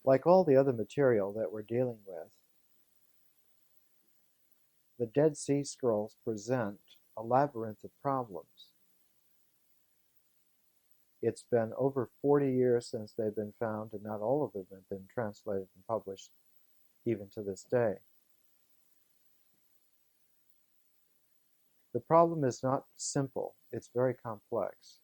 Like all the other material that we're dealing with, the Dead Sea Scrolls present a labyrinth of problems. It's been over 40 years since they've been found, and not all of them have been translated and published even to this day. The problem is not simple, it's very complex.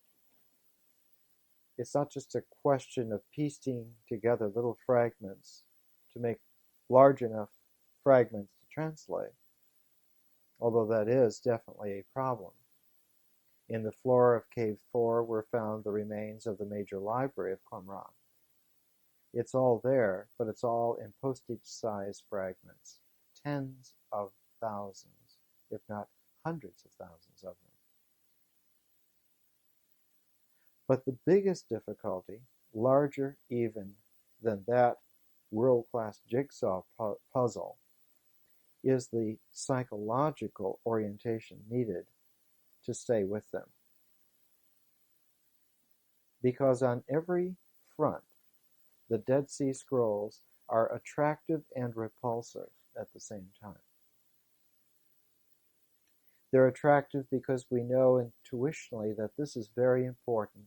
It's not just a question of piecing together little fragments to make large enough fragments to translate, although that is definitely a problem. In the floor of Cave 4 were found the remains of the major library of Qumran. It's all there, but it's all in postage-size fragments, tens of thousands, if not hundreds of thousands of them. But the biggest difficulty, larger even than that world-class jigsaw puzzle, is the psychological orientation needed to stay with them. Because on every front, the Dead Sea Scrolls are attractive and repulsive at the same time. They're attractive because we know intuitionally that this is very important,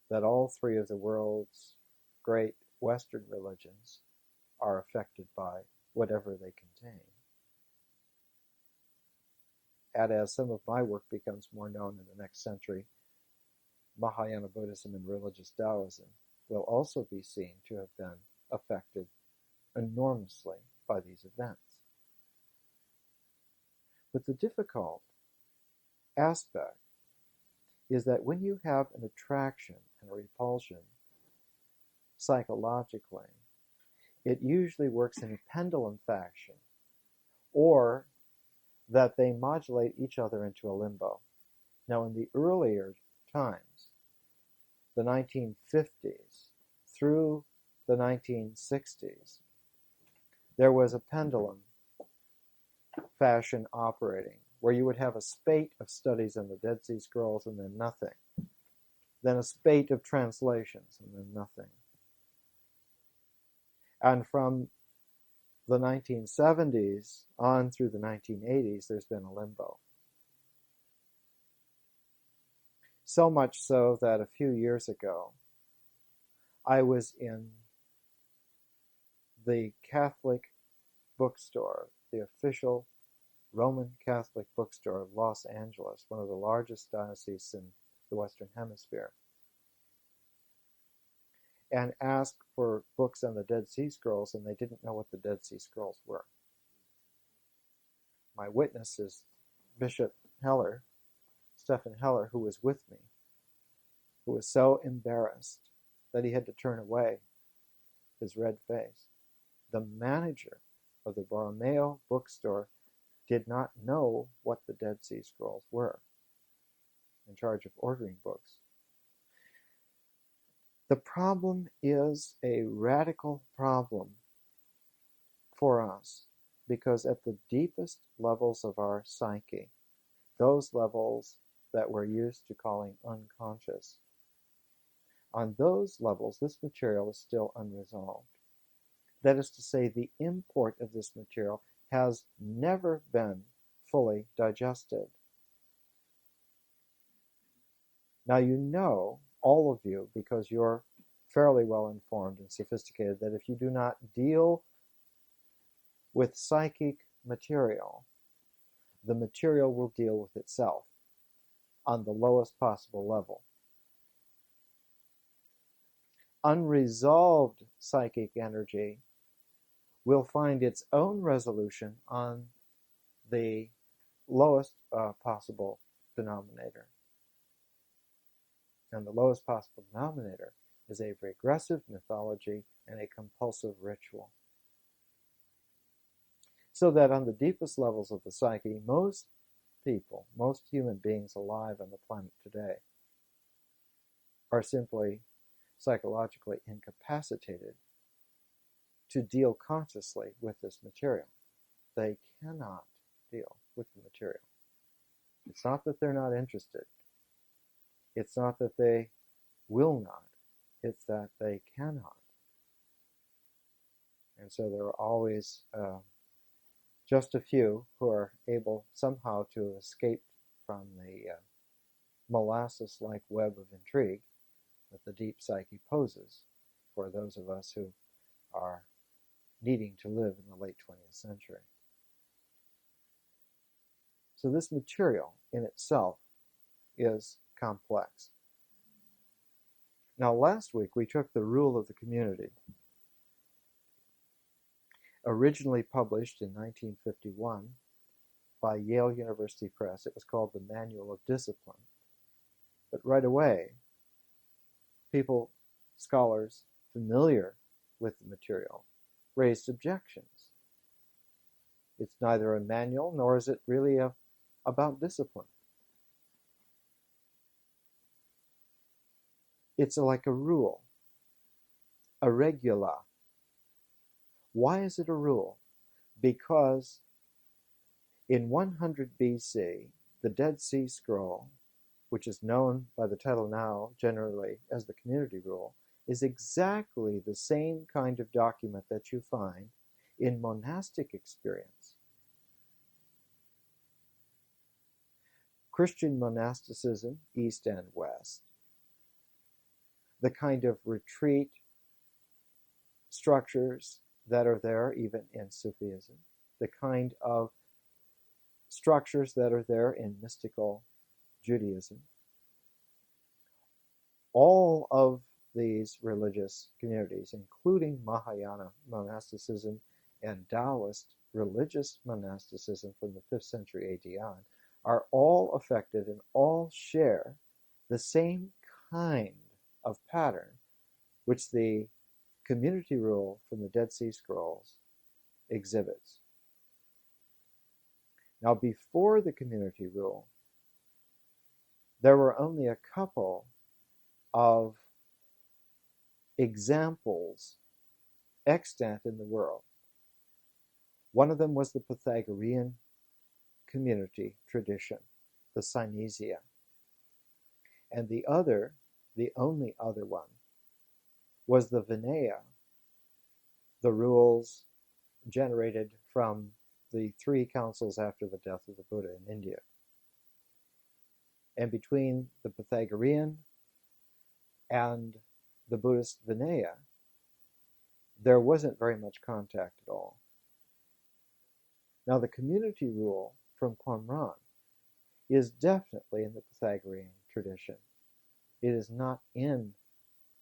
that all three of the world's great Western religions are affected by whatever they contain. And as some of my work becomes more known in the next century, Mahayana Buddhism and religious Taoism will also be seen to have been affected enormously by these events. But the difficult aspect is that when you have an attraction and a repulsion psychologically, it usually works in a pendulum fashion, or that they modulate each other into a limbo. Now, in the earlier times, the 1950s through the 1960s, there was a pendulum fashion operating, where you would have a spate of studies in the Dead Sea Scrolls and then nothing. Then a spate of translations and then nothing. And from the 1970s on through the 1980s, there's been a limbo. So much so that a few years ago, I was in the Catholic bookstore, the official Roman Catholic bookstore of Los Angeles, one of the largest dioceses in the Western Hemisphere, and asked for books on the Dead Sea Scrolls, and they didn't know what the Dead Sea Scrolls were. My witness is Bishop Heller, Stephen Heller, who was with me, who was so embarrassed that he had to turn away his red face. The manager of the Borromeo bookstore did not know what the Dead Sea Scrolls were, in charge of ordering books. The problem is a radical problem for us, because at the deepest levels of our psyche, those levels that we're used to calling unconscious, on those levels, this material is still unresolved. That is to say, the import of this material has never been fully digested. Now, you know, all of you, because you're fairly well informed and sophisticated, that if you do not deal with psychic material, the material will deal with itself on the lowest possible level. Unresolved psychic energy will find its own resolution on the lowest possible denominator. And the lowest possible denominator is a regressive mythology and a compulsive ritual. So that on the deepest levels of the psyche, most people, most human beings alive on the planet today, are simply psychologically incapacitated to deal consciously with this material. They cannot deal with the material. It's not that they're not interested. It's not that they will not. It's that they cannot. And so there are always just a few who are able somehow to escape from the molasses-like web of intrigue that the deep psyche poses for those of us who are needing to live in the late 20th century. So this material in itself is complex. Now, last week we took the rule of the community, originally published in 1951 by Yale University Press. It was called the Manual of Discipline. But right away, people, scholars familiar with the material, raised objections. It's neither a manual nor is it really about discipline. It's like a rule, a regula. Why is it a rule? Because in 100 BC, the Dead Sea Scroll, which is known by the title now generally as the Community Rule, is exactly the same kind of document that you find in monastic experience. Christian monasticism, East and West, the kind of retreat structures that are there even in Sufism, the kind of structures that are there in mystical Judaism. All of these religious communities, including Mahayana monasticism and Taoist religious monasticism from the 5th century AD on, are all affected and all share the same kind of pattern which the community rule from the Dead Sea Scrolls exhibits. Now, before the community rule, there were only a couple of examples extant in the world. One of them was the Pythagorean community tradition, the Synesia. And the other, the only other one, was the Vinaya, the rules generated from the 3 councils after the death of the Buddha in India. And between the Pythagorean and the Buddhist Vinaya, there wasn't very much contact at all. Now, the community rule from Qumran is definitely in the Pythagorean tradition. It is not in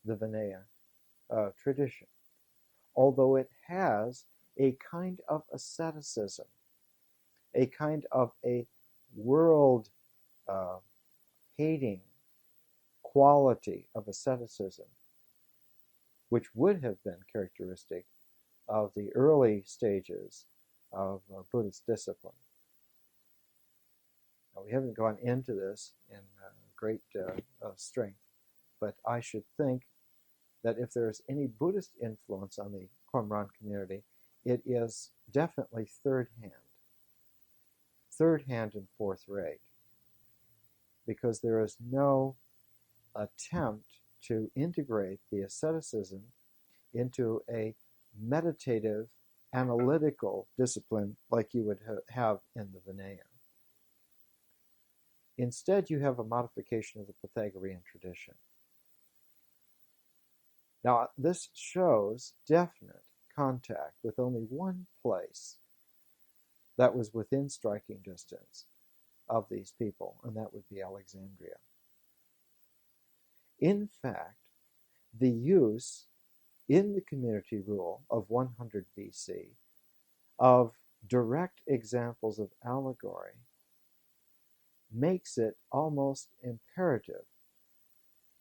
the Vinaya tradition, although it has a kind of asceticism, a kind of a world hating quality of asceticism, which would have been characteristic of the early stages of Buddhist discipline. Now, we haven't gone into this in great strength, but I should think that if there is any Buddhist influence on the Qumran community, it is definitely third hand and fourth rate, because there is no attempt to integrate the asceticism into a meditative, analytical discipline like you would have in the Vinaya. Instead, you have a modification of the Pythagorean tradition. Now, this shows definite contact with only one place that was within striking distance of these people, and that would be Alexandria. In fact, the use in the community rule of 100 BC of direct examples of allegory makes it almost imperative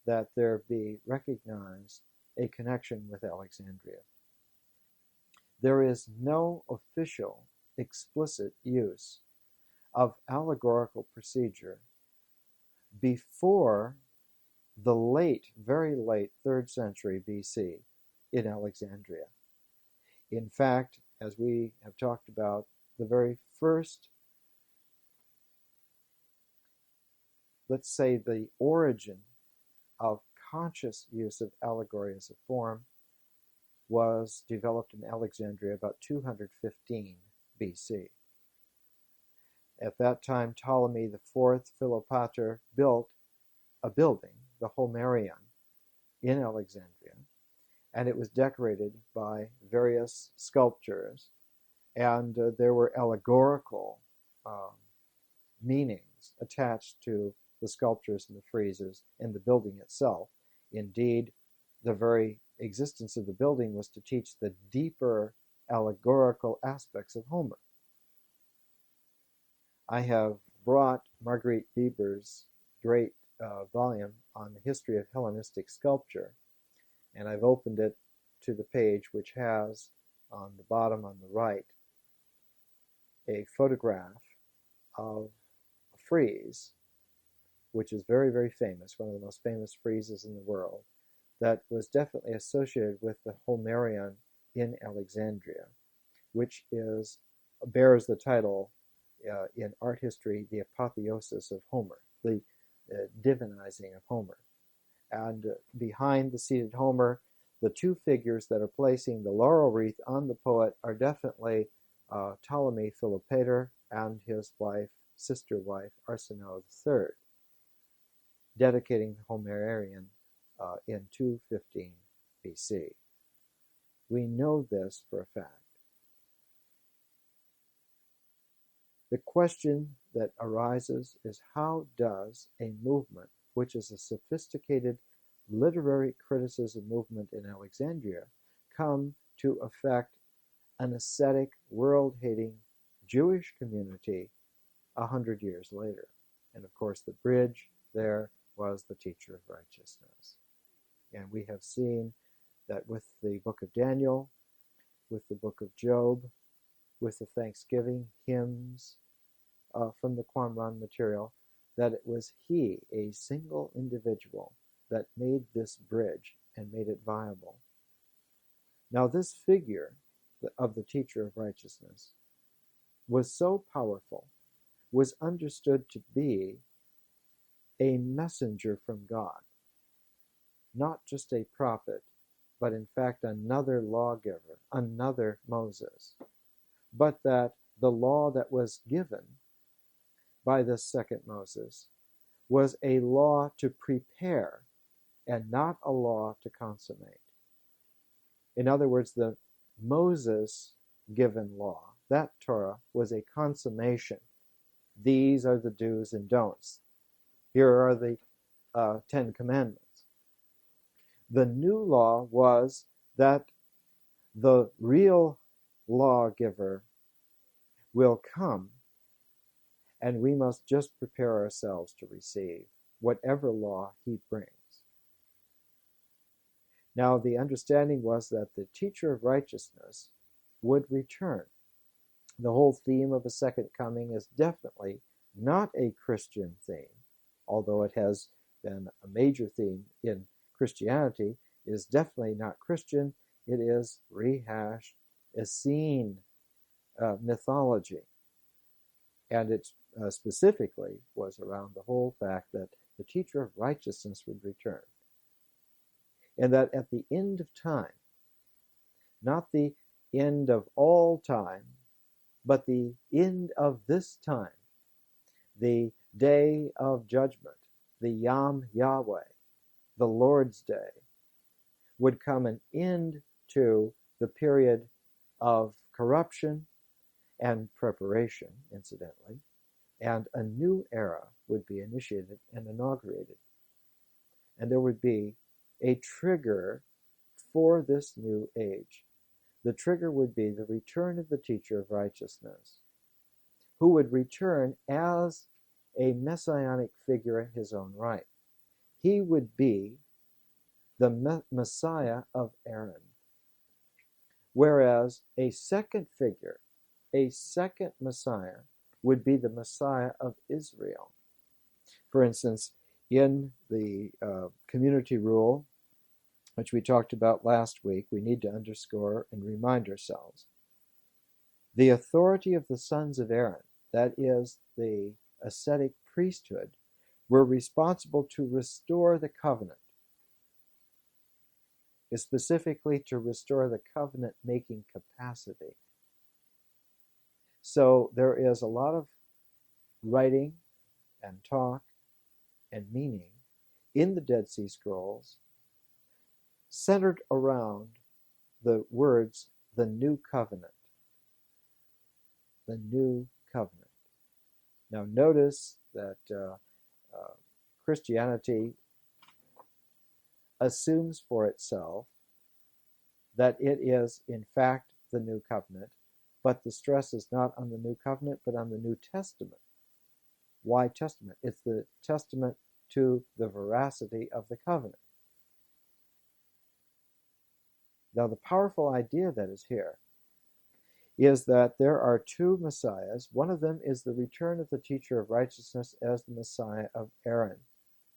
that there be recognized a connection with Alexandria. There is no official, explicit use of allegorical procedure before the late, very late 3rd century BC in Alexandria. In fact, as we have talked about, the very first, let's say, the origin of conscious use of allegory as a form was developed in Alexandria about 215 BC. At that time, Ptolemy IV Philopator built a building, the Homerion, in Alexandria, and it was decorated by various sculptures, and there were allegorical meanings attached to the sculptures and the friezes and the building itself. Indeed, the very existence of the building was to teach the deeper allegorical aspects of Homer. I have brought Marguerite Bieber's great volume on the history of Hellenistic sculpture, and I've opened it to the page which has on the bottom on the right a photograph of a frieze, which is very, very famous, one of the most famous friezes in the world, that was definitely associated with the Homerion in Alexandria, which bears the title in art history, the apotheosis of Homer, the divinizing of Homer. And behind the seated Homer, the two figures that are placing the laurel wreath on the poet are definitely Ptolemy Philopator and his wife, sister wife, Arsinoe III, dedicating the Homerion in 215 BC. We know this for a fact. The question that arises is, how does a movement, which is a sophisticated literary criticism movement in Alexandria, come to affect an ascetic, world-hating Jewish community 100 years later? And of course, the bridge there was the teacher of righteousness. And we have seen that with the book of Daniel, with the book of Job, with the Thanksgiving hymns from the Qumran material, that it was he, a single individual, that made this bridge and made it viable. Now, this figure of the teacher of righteousness was so powerful, was understood to be a messenger from God, not just a prophet, but in fact another lawgiver, another Moses, but that the law that was given by this second Moses was a law to prepare and not a law to consummate. In other words, the Moses given law, that Torah, was a consummation. These are the do's and don'ts. Here are the 10 Commandments. The new law was that the real lawgiver will come, and we must just prepare ourselves to receive whatever law he brings. Now, the understanding was that the teacher of righteousness would return. The whole theme of a second coming is definitely not a Christian theme, although it has been a major theme in Christianity. It is definitely not Christian. It is rehashed Essene mythology. And it specifically was around the whole fact that the teacher of righteousness would return. And that at the end of time, not the end of all time, but the end of this time, the day of judgment, the Yom Yahweh, the Lord's Day, would come an end to the period of corruption and preparation, incidentally, and a new era would be initiated and inaugurated. And there would be a trigger for this new age. The trigger would be the return of the teacher of righteousness, who would return as a messianic figure in his own right. He would be the Messiah of Aaron, whereas a second figure, a second Messiah, would be the Messiah of Israel. For instance, in the community rule, which we talked about last week, we need to underscore and remind ourselves. The authority of the sons of Aaron, that is the ascetic priesthood, were responsible to restore the covenant. is specifically to restore the covenant-making capacity. So there is a lot of writing and talk and meaning in the Dead Sea Scrolls centered around the words, the new covenant. The new covenant. Now notice that Christianity assumes for itself that it is in fact the new covenant, but the stress is not on the new covenant, but on the New Testament. Why testament? It's the testament to the veracity of the covenant. Now the powerful idea that is here is that there are two messiahs. One of them is the return of the teacher of righteousness as the Messiah of Aaron,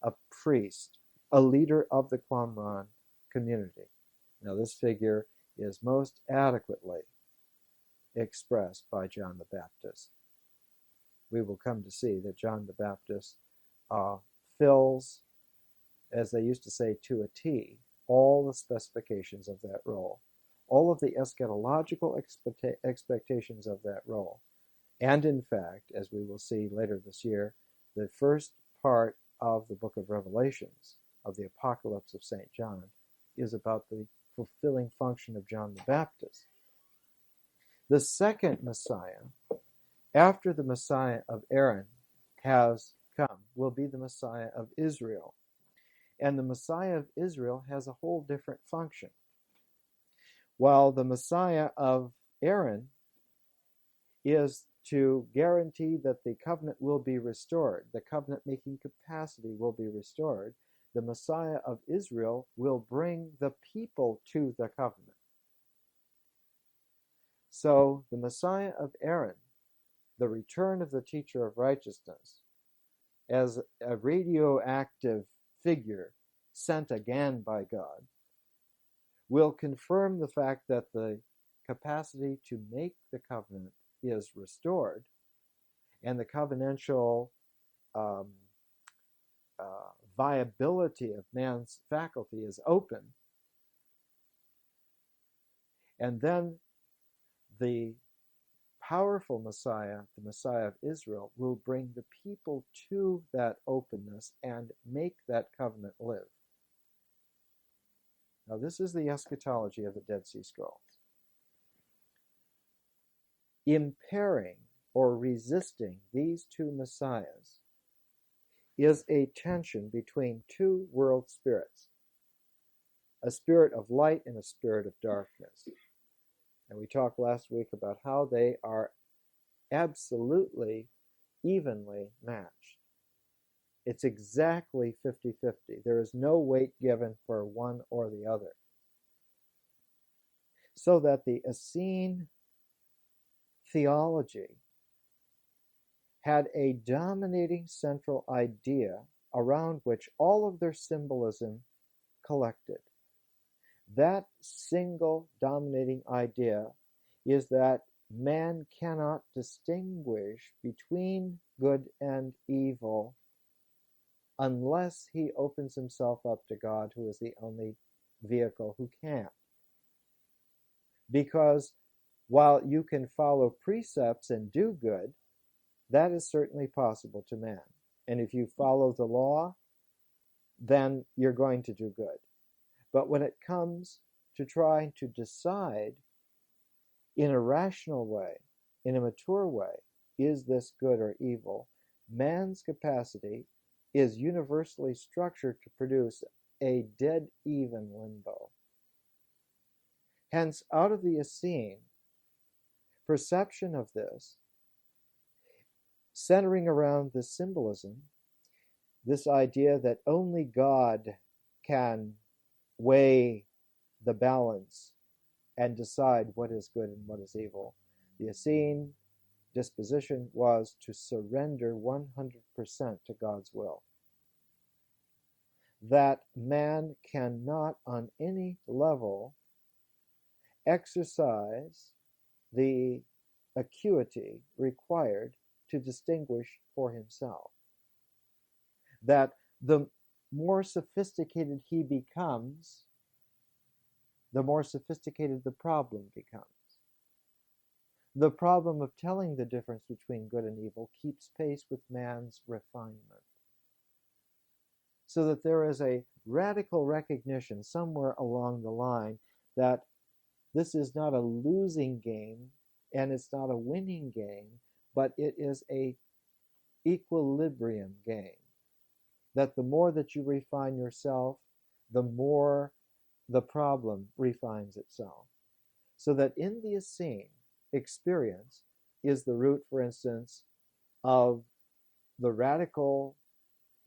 a priest, a leader of the Qumran community. Now this figure is most adequately expressed by John the Baptist. We will come to see that John the Baptist fills, as they used to say, to a T, all the specifications of that role, all of the eschatological expectations of that role. And in fact, as we will see later this year, the first part of the book of Revelations, of the Apocalypse of St. John, is about the fulfilling function of John the Baptist. The second Messiah, after the Messiah of Aaron has come, will be the Messiah of Israel. And the Messiah of Israel has a whole different function. While the Messiah of Aaron is to guarantee that the covenant will be restored, the covenant-making capacity will be restored, the Messiah of Israel will bring the people to the covenant. So the Messiah of Aaron, the return of the teacher of righteousness, as a radioactive figure sent again by God, will confirm the fact that the capacity to make the covenant is restored and the covenantal viability of man's faculty is open. And then the powerful Messiah, the Messiah of Israel, will bring the people to that openness and make that covenant live. Now, this is the eschatology of the Dead Sea Scrolls. Impairing or resisting these two messiahs is a tension between two world spirits, a spirit of light and a spirit of darkness. And we talked last week about how they are absolutely evenly matched. It's exactly 50-50. There is no weight given for one or the other. So that the Essene theology had a dominating central idea around which all of their symbolism collected. That single dominating idea is that man cannot distinguish between good and evil unless he opens himself up to God, who is the only vehicle who can. Because while you can follow precepts and do good, that is certainly possible to man. And if you follow the law, then you're going to do good. But when it comes to trying to decide in a rational way, in a mature way, is this good or evil, man's capacity is universally structured to produce a dead even limbo. Hence, out of the Essene, perception of this, centering around this symbolism, this idea that only God can weigh the balance and decide what is good and what is evil. The Essene disposition was to surrender 100% to God's will. That man cannot on any level exercise the acuity required to distinguish for himself. That the more sophisticated he becomes, the more sophisticated the problem becomes. The problem of telling the difference between good and evil keeps pace with man's refinement. So that there is a radical recognition somewhere along the line that this is not a losing game and it's not a winning game, but it is a equilibrium game. That the more that you refine yourself, the more the problem refines itself. So that in the Essene, experience is the root, for instance, of the radical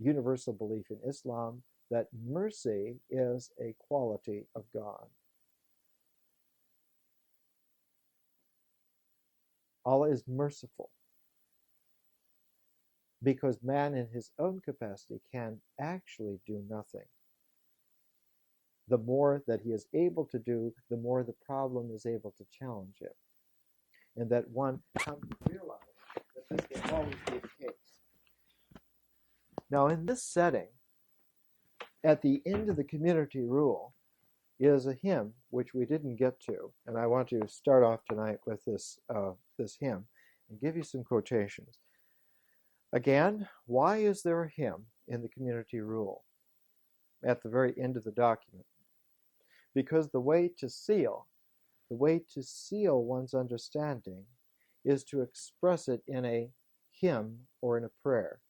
universal belief in Islam that mercy is a quality of God. Allah is merciful because man in his own capacity can actually do nothing. The more that he is able to do, the more the problem is able to challenge him. And that one comes to realize that this can always be the case. Now, in this setting, at the end of the community rule is a hymn which we didn't get to, and I want to start off tonight with this hymn and give you some quotations. Again, why is there a hymn in the community rule at the very end of the document? Because the way to seal one's understanding is to express it in a hymn or in a prayer.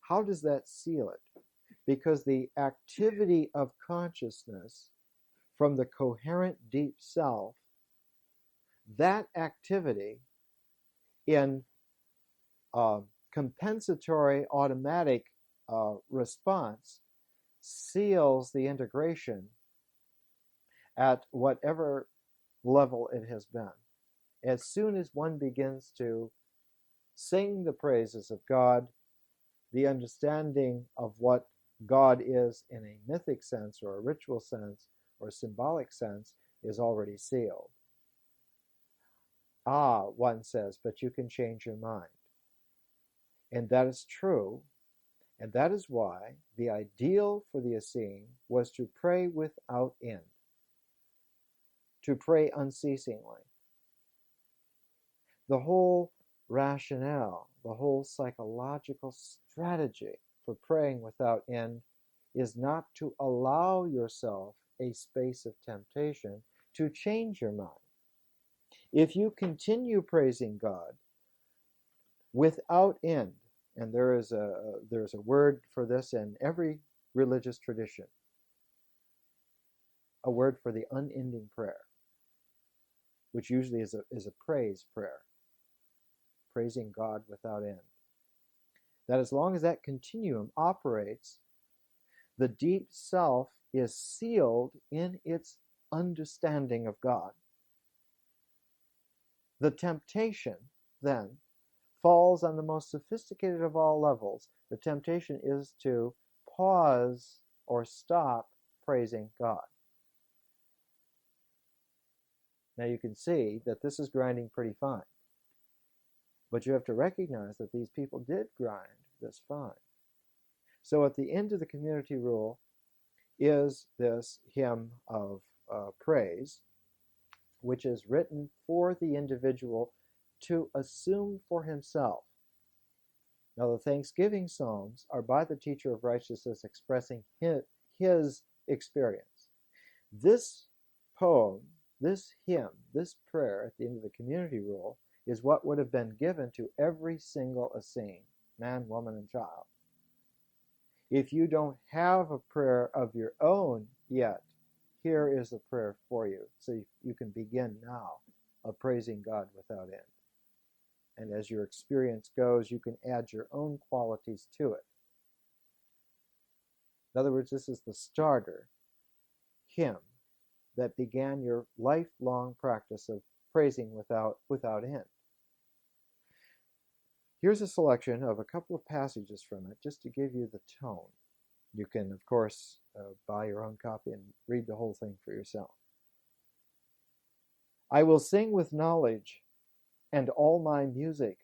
How does that seal it? Because the activity of consciousness from the coherent deep self, that activity in compensatory automatic response seals the integration at whatever level it has been. As soon as one begins to sing the praises of God, the understanding of what God is in a mythic sense or a ritual sense or a symbolic sense is already sealed. Ah, one says, but you can change your mind. And that is true, and that is why the ideal for the Essene was to pray without end, to pray unceasingly. The whole rationale, the whole psychological strategy for praying without end is not to allow yourself a space of temptation to change your mind. If you continue praising God without end, and there's a word for this in every religious tradition, a word for the unending prayer, which usually is a praise prayer, praising God without end. That as long as that continuum operates, the deep self is sealed in its understanding of God. The temptation, then, falls on the most sophisticated of all levels. The temptation is to pause or stop praising God. Now you can see that this is grinding pretty fine. But you have to recognize that these people did grind this fine. So at the end of the community rule is this hymn of praise, which is written for the individual to assume for himself. Now the Thanksgiving Psalms are by the teacher of righteousness expressing his experience. This poem, this hymn, this prayer at the end of the community rule is what would have been given to every single Essene, man, woman, and child. If you don't have a prayer of your own yet, here is a prayer for you. So you can begin now of praising God without end. And as your experience goes, you can add your own qualities to it. In other words, this is the starter hymn that began your lifelong practice of praising without end. Here's a selection of a couple of passages from it just to give you the tone. You can, of course, buy your own copy and read the whole thing for yourself. I will sing with knowledge, and all my music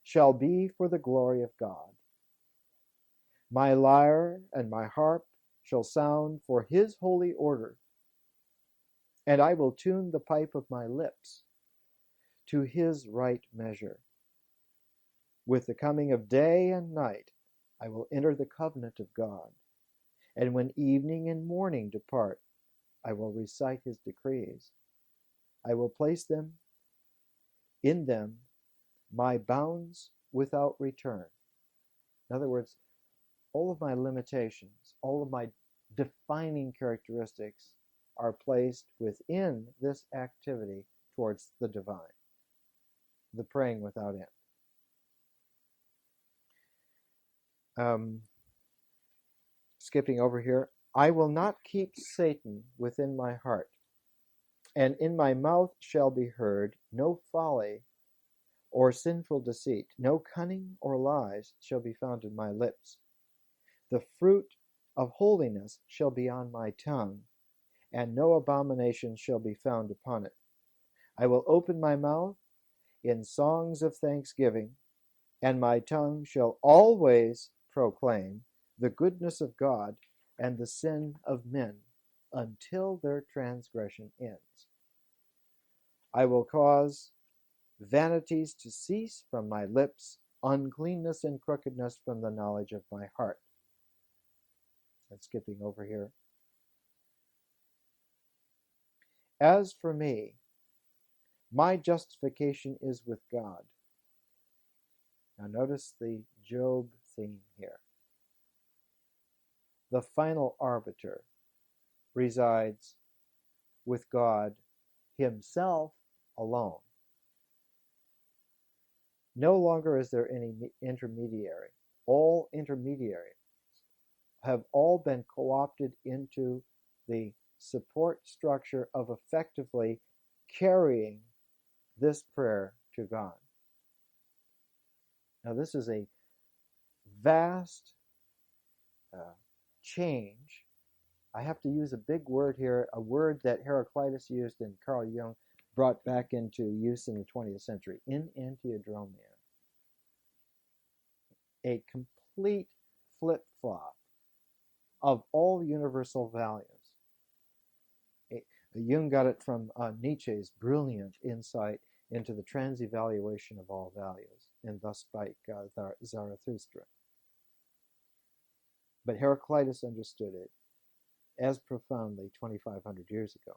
shall be for the glory of God. My lyre and my harp shall sound for his holy order, and I will tune the pipe of my lips to his right measure. With the coming of day and night, I will enter the covenant of God, and when evening and morning depart, I will recite his decrees. I will place them in them my bounds without return. In other words, all of my limitations, all of my defining characteristics are placed within this activity towards the divine, the praying without end. Skipping over here, I will not keep Satan within my heart, and in my mouth shall be heard no folly or sinful deceit, no cunning or lies shall be found in my lips. The fruit of holiness shall be on my tongue, and no abomination shall be found upon it. I will open my mouth in songs of thanksgiving, and my tongue shall always proclaim the goodness of God and the sin of men until their transgression ends. I will cause vanities to cease from my lips, uncleanness and crookedness from the knowledge of my heart. And skipping over here. As for me, my justification is with God. Now notice the Job theme here. The final arbiter resides with God himself alone. No longer is there any intermediary. All intermediaries have all been co-opted into the support structure of effectively carrying this prayer to God. Now, this is a vast change. I have to use a big word here, a word that Heraclitus used and Carl Jung brought back into use in the 20th century, in antiodromia. A complete flip-flop of all universal values. Jung got it from Nietzsche's brilliant insight into the transevaluation of all values, and thus spake Zarathustra. But Heraclitus understood it as profoundly 2,500 years ago.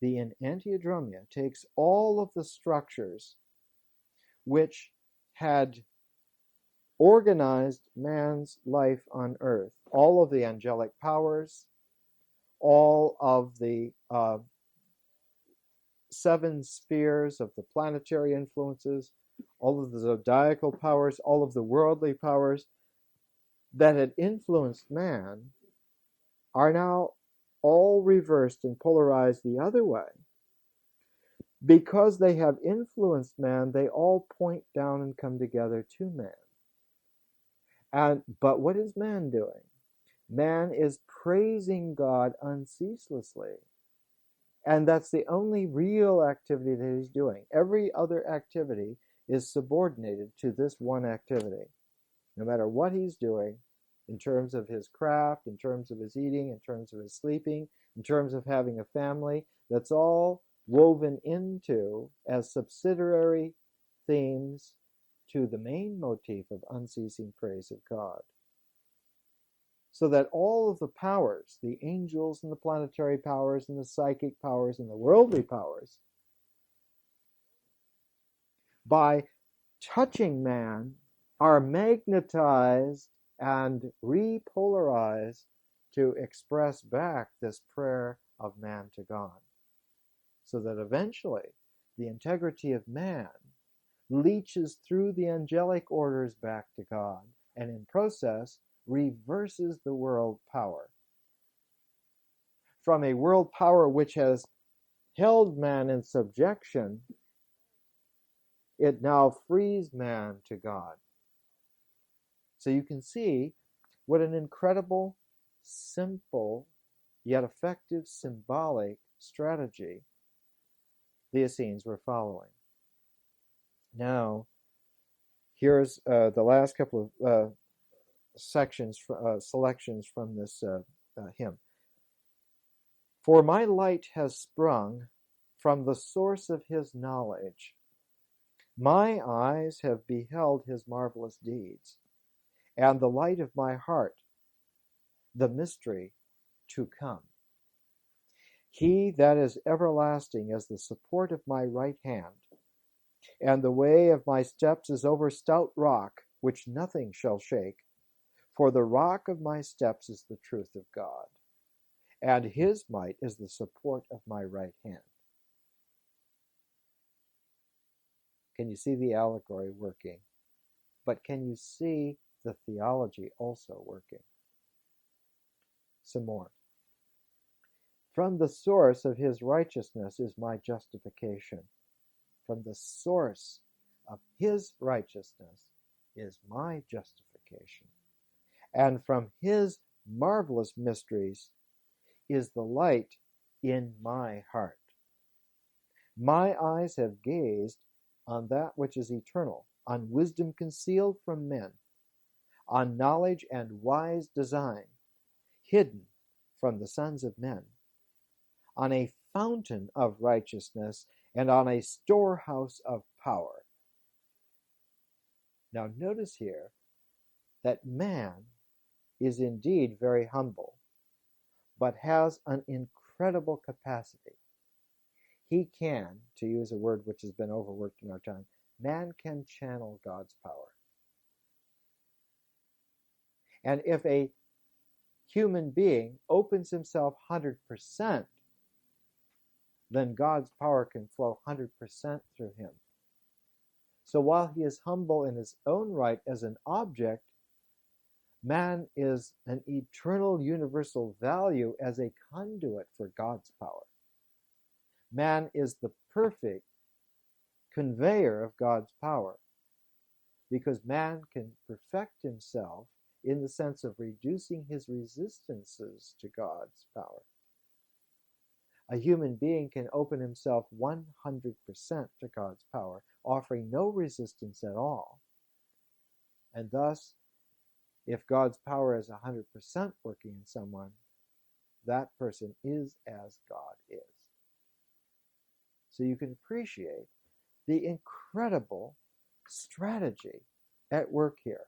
The Enantiodromia takes all of the structures which had organized man's life on earth, all of the angelic powers, all of the 7 spheres of the planetary influences, all of the zodiacal powers, all of the worldly powers that had influenced man are now all reversed and polarized the other way. Because they have influenced man, they all point down and come together to man. But what is man doing? Man is praising God unceaselessly. And that's the only real activity that he's doing. Every other activity is subordinated to this one activity. No matter what he's doing, in terms of his craft, in terms of his eating, in terms of his sleeping, in terms of having a family, that's all woven into as subsidiary themes to the main motif of unceasing praise of God. So that all of the powers, the angels and the planetary powers and the psychic powers and the worldly powers, by touching man, are magnetized and repolarized to express back this prayer of man to God. So that eventually the integrity of man leaches through the angelic orders back to God, and in process reverses the world power. From a world power which has held man in subjection, it now frees man to God. So you can see what an incredible, simple, yet effective symbolic strategy the Essenes were following. Now, here's the last couple of selections from this hymn. For my light has sprung from the source of his knowledge. My eyes have beheld his marvelous deeds, and the light of my heart, the mystery to come. He that is everlasting as the support of my right hand, and the way of my steps is over stout rock, which nothing shall shake. For the rock of my steps is the truth of God, and his might is the support of my right hand. Can you see the allegory working? But can you see the theology also working? Some more. From the source of his righteousness is my justification. From the source of his righteousness is my justification. And from his marvelous mysteries is the light in my heart. My eyes have gazed on that which is eternal, on wisdom concealed from men, on knowledge and wise design, hidden from the sons of men, on a fountain of righteousness, and on a storehouse of power. Now notice here that man is indeed very humble, but has an incredible capacity. He can, to use a word which has been overworked in our time, man can channel God's power. And if a human being opens himself 100%, then God's power can flow 100% through him. So while he is humble in his own right as an object, man is an eternal universal value as a conduit for God's power. Man is the perfect conveyor of God's power, because man can perfect himself in the sense of reducing his resistances to God's power. A human being can open himself 100% to God's power, offering no resistance at all. And thus, if God's power is 100% working in someone, that person is as God is. So you can appreciate the incredible strategy at work here.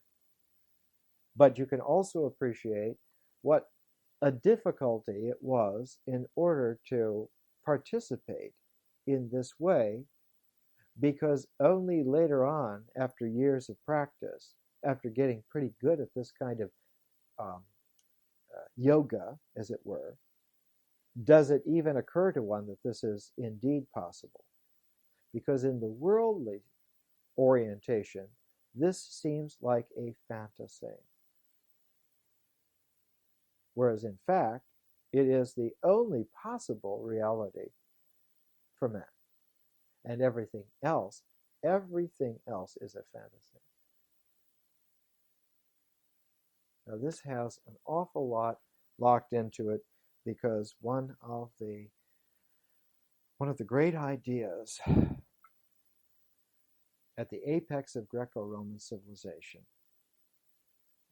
But you can also appreciate what a difficulty it was in order to participate in this way, because only later on, after years of practice, after getting pretty good at this kind of yoga, as it were, does it even occur to one that this is indeed possible. Because in the worldly orientation, this seems like a fantasy. Whereas in fact, it is the only possible reality for man. And everything else is a fantasy. Now this has an awful lot locked into it, because one of the great ideas at the apex of Greco-Roman civilization,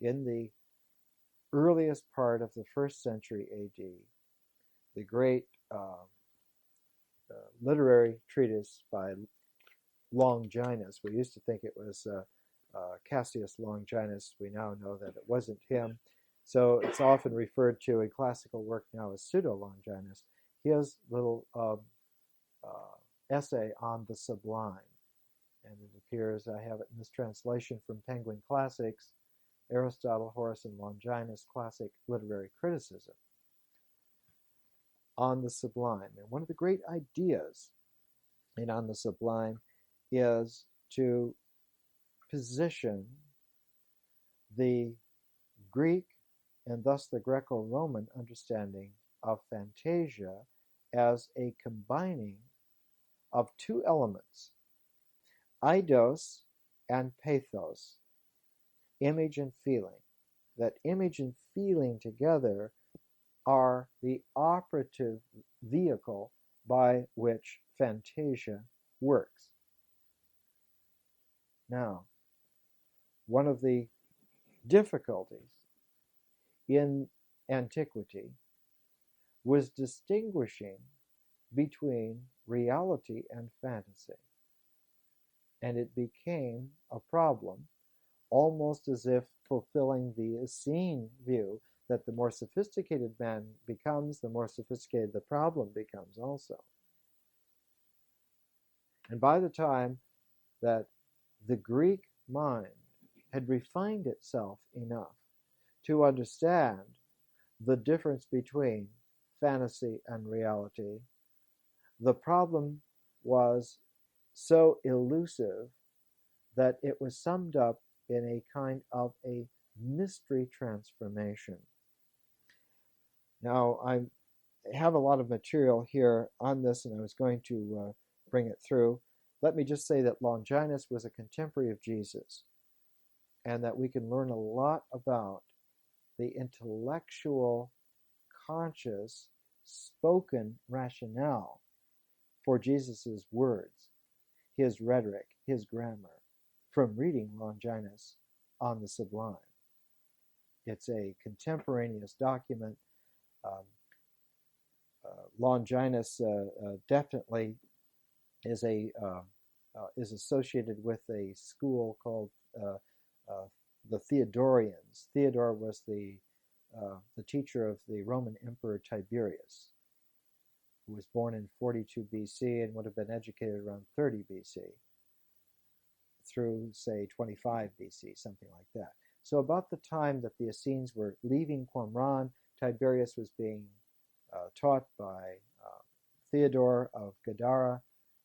in the earliest part of the 1st century AD, the great literary treatise by Longinus. We used to think it was Cassius Longinus. We now know that it wasn't him. So it's often referred to in classical work now as pseudo-Longinus. His little essay on the sublime. And it appears, I have it in this translation from Penguin Classics, Aristotle, Horace, and Longinus, Classic Literary Criticism, on the sublime. And one of the great ideas in On the Sublime is to position the Greek and thus the Greco-Roman understanding of fantasia as a combining of two elements, eidos and pathos, image and feeling. That image and feeling together are the operative vehicle by which fantasia works. Now, one of the difficulties in antiquity was distinguishing between reality and fantasy. And it became a problem, almost as if fulfilling the Essene view that the more sophisticated man becomes, the more sophisticated the problem becomes also. And by the time that the Greek mind had refined itself enough to understand the difference between fantasy and reality, the problem was so elusive that it was summed up in a kind of a mystery transformation. Now, I have a lot of material here on this, and I was going to bring it through. Let me just say that Longinus was a contemporary of Jesus, and that we can learn a lot about the intellectual, conscious, spoken rationale for Jesus's words, his rhetoric, his grammar, from reading Longinus on the Sublime. It's a contemporaneous document. Longinus definitely is associated with a school called the Theodorians. Theodore was the teacher of the Roman Emperor Tiberius, who was born in 42 BC and would have been educated around 30 BC through, say, 25 BC, something like that. So about the time that the Essenes were leaving Qumran, Tiberius was being taught by Theodore of Gadara,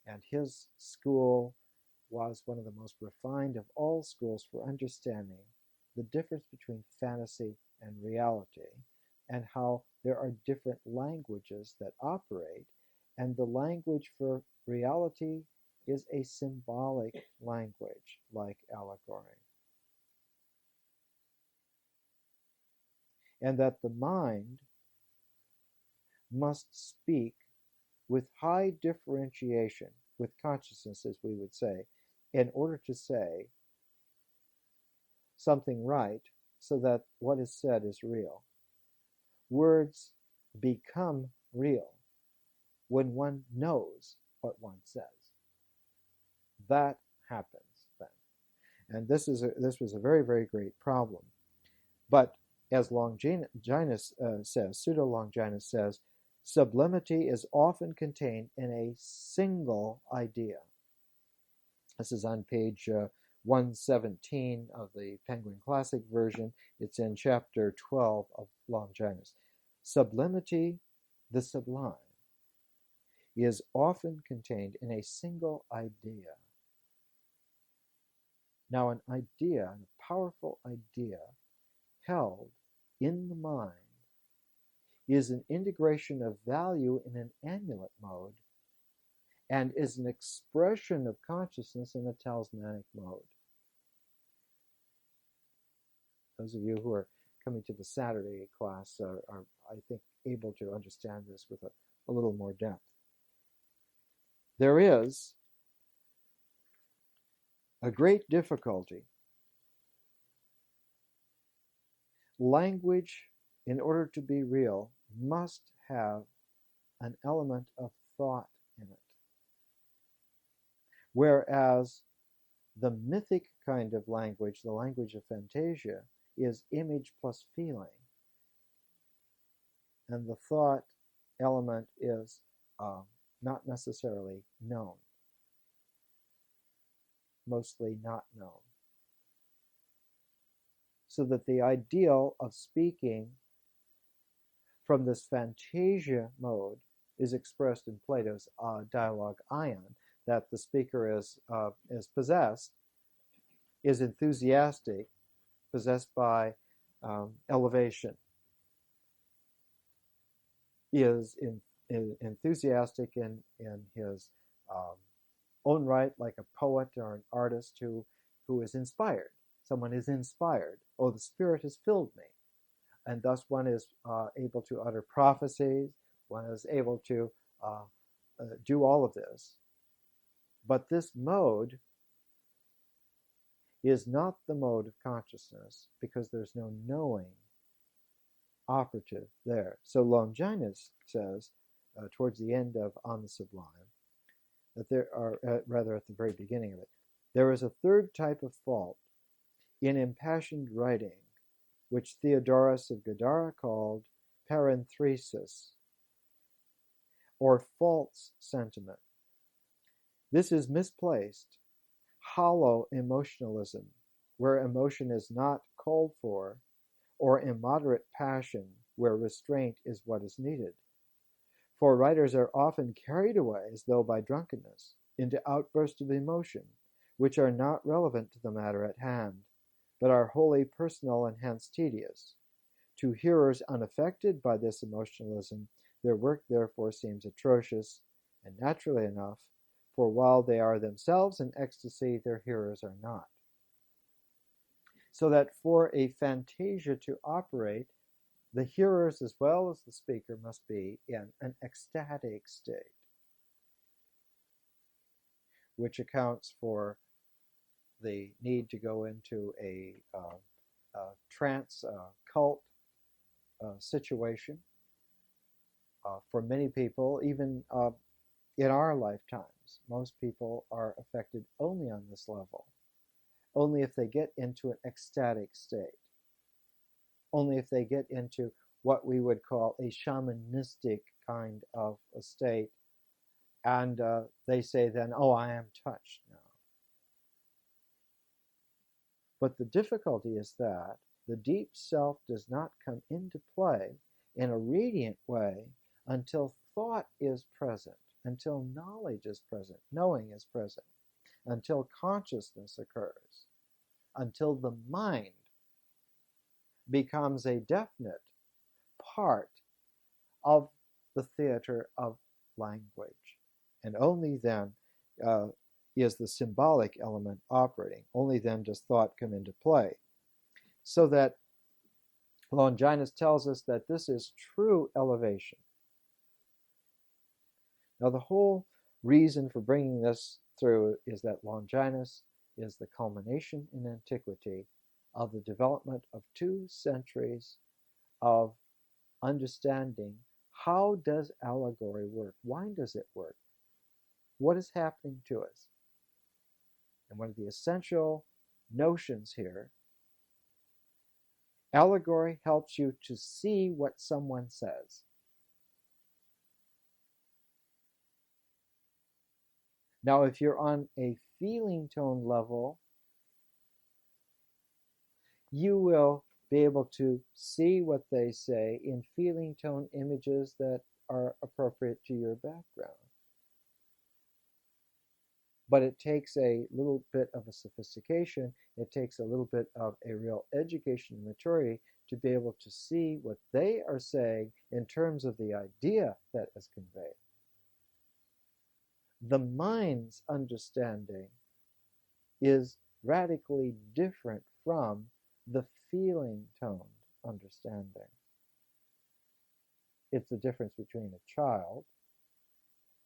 and his school was one of the most refined of all schools for understanding the difference between fantasy and reality, and how there are different languages that operate, and the language for reality is a symbolic language, like allegory. And that the mind must speak with high differentiation, with consciousness, as we would say, in order to say something right, so that what is said is real. Words become real when one knows what one says. That happens then. And this was a very, very great problem. But as Longinus says, Pseudo-Longinus says, sublimity is often contained in a single idea. This is on page 117 of the Penguin Classic version. It's in chapter 12 of Longinus. Sublimity, the sublime, is often contained in a single idea. Now, an idea, a powerful idea held in the mind, is an integration of value in an amulet mode, and is an expression of consciousness in a talismanic mode. Those of you who are coming to the Saturday class are I think, able to understand this with a little more depth. There is a great difficulty. Language, in order to be real, must have an element of thought in it. Whereas the mythic kind of language, the language of Fantasia, is image plus feeling. And the thought element is not necessarily known, mostly not known. So that the ideal of speaking from this Fantasia mode is expressed in Plato's dialogue Ion, that the speaker is possessed, is enthusiastic, possessed by elevation, is enthusiastic in his own right, like a poet or an artist who is inspired. Someone is inspired. Oh, the Spirit has filled me. And thus one is able to utter prophecies. One is able to do all of this. But this mode is not the mode of consciousness, because there's no knowing operative there. So Longinus says, towards the end of On the Sublime, that there are, rather at the very beginning of it, there is a third type of fault in impassioned writing, which Theodorus of Gadara called parenthresis, or false sentiment. This is misplaced, hollow emotionalism, where emotion is not called for, or immoderate passion, where restraint is what is needed. For writers are often carried away, as though by drunkenness, into outbursts of emotion, which are not relevant to the matter at hand, but are wholly personal and hence tedious. To hearers unaffected by this emotionalism, their work therefore seems atrocious, and naturally enough, for while they are themselves in ecstasy, their hearers are not. So that for a fantasia to operate, the hearers as well as the speaker must be in an ecstatic state, which accounts for the need to go into a trance cult situation. For many people, even in our lifetimes, most people are affected only on this level, only if they get into an ecstatic state, only if they get into what we would call a shamanistic kind of a state, and they say then, oh, I am touched now. But the difficulty is that the deep self does not come into play in a radiant way until thought is present, until knowledge is present, knowing is present, until consciousness occurs, until the mind becomes a definite part of the theater of language. And only then is the symbolic element operating. Only then does thought come into play. So that Longinus tells us that this is true elevation. Now, the whole reason for bringing this through is that Longinus is the culmination in antiquity of the development of 2 centuries of understanding how does allegory work? Why does it work? What is happening to us? And one of the essential notions here, allegory helps you to see what someone says. Now, if you're on a feeling tone level, you will be able to see what they say in feeling tone images that are appropriate to your background. But it takes a little bit of a sophistication, it takes a little bit of a real education and maturity to be able to see what they are saying in terms of the idea that is conveyed. The mind's understanding is radically different from the feeling toned understanding. It's the difference between a child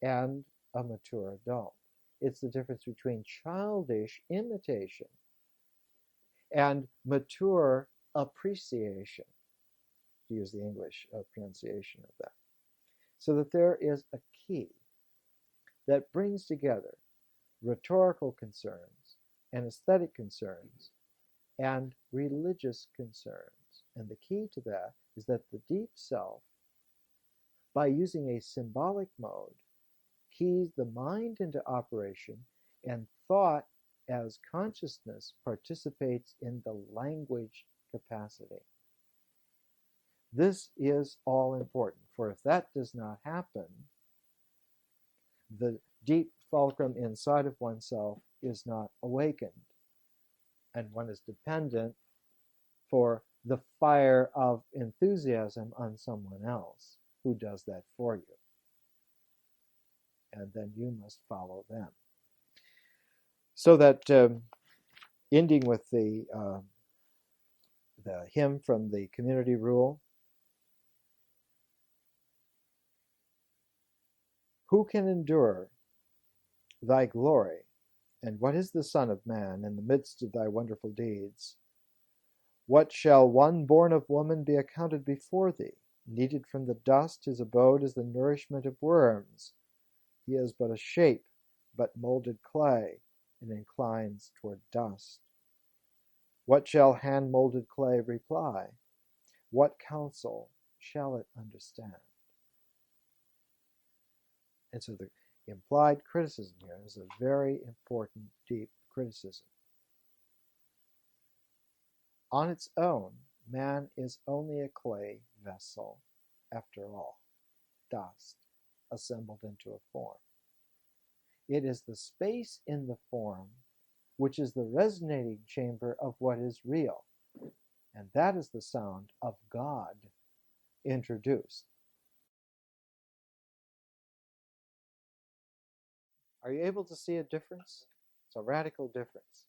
and a mature adult. It's the difference between childish imitation and mature appreciation, to use the English pronunciation of that. So that there is a key that brings together rhetorical concerns and aesthetic concerns and religious concerns. And the key to that is that the deep self, by using a symbolic mode, keys the mind into operation, and thought as consciousness participates in the language capacity. This is all important, for if that does not happen, the deep fulcrum inside of oneself is not awakened, and one is dependent for the fire of enthusiasm on someone else who does that for you. And then you must follow them. So that ending with the hymn from the community rule, who can endure thy glory, and what is the Son of Man in the midst of thy wonderful deeds? What shall one born of woman be accounted before thee? Kneaded from the dust, his abode is the nourishment of worms. He is but a shape, but molded clay, and inclines toward dust. What shall hand-molded clay reply? What counsel shall it understand? And so the implied criticism here is a very important, deep criticism. On its own, man is only a clay vessel, after all, dust, assembled into a form. It is the space in the form which is the resonating chamber of what is real. And that is the sound of God introduced. Are you able to see a difference? It's a radical difference.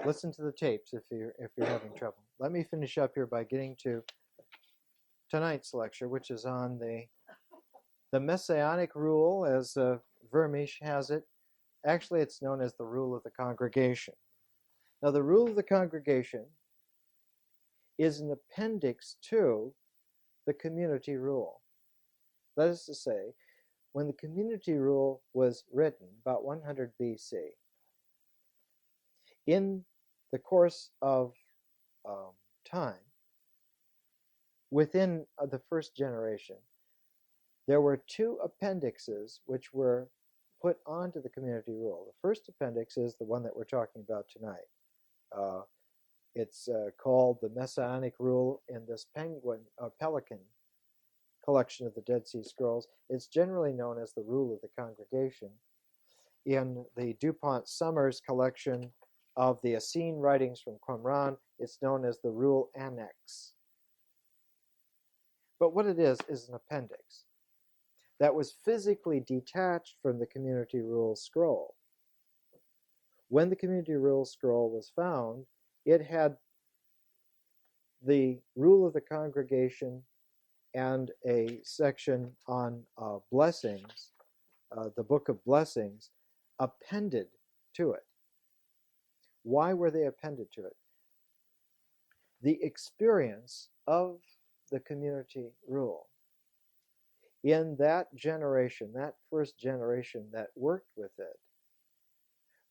Listen to the tapes if you're having trouble. Let me finish up here by getting to tonight's lecture, which is on the Messianic rule, as Vermisch has it. Actually, it's known as the rule of the congregation. Now, the rule of the congregation is an appendix to the community rule. That is to say, when the community rule was written, about 100 BC, in the course of time, within the first generation, there were two appendixes which were put onto the community rule. The first appendix is the one that we're talking about tonight. It's called the Messianic Rule in this Pelican collection of the Dead Sea Scrolls. It's generally known as the Rule of the Congregation. In the DuPont Summers collection of the Essene writings from Qumran, it's known as the Rule Annex. But what it is an appendix that was physically detached from the community rule scroll. When the community rule scroll was found, it had the rule of the congregation and a section on blessings, the Book of Blessings, appended to it. Why were they appended to it? The experience of the community rule in that generation, that first generation that worked with it,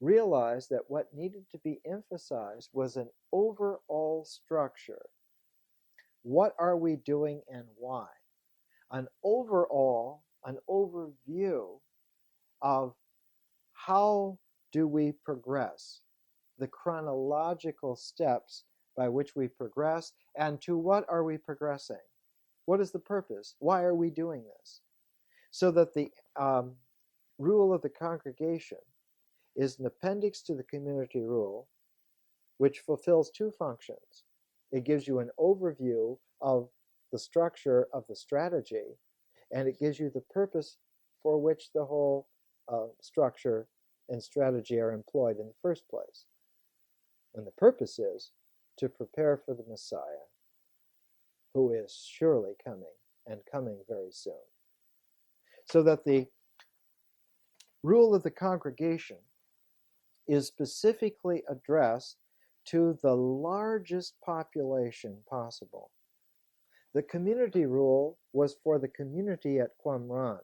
realized that what needed to be emphasized was an overall structure. What are we doing and why? An overall, an overview of how do we progress, the chronological steps by which we progress, and to what are we progressing? What is the purpose? Why are we doing this? So that the rule of the congregation is an appendix to the community rule, which fulfills two functions. It gives you an overview of the structure of the strategy, and it gives you the purpose for which the whole structure and strategy are employed in the first place. And the purpose is to prepare for the Messiah, who is surely coming, and coming very soon. So that the rule of the congregation is specifically addressed to the largest population possible. The community rule was for the community at Qumran.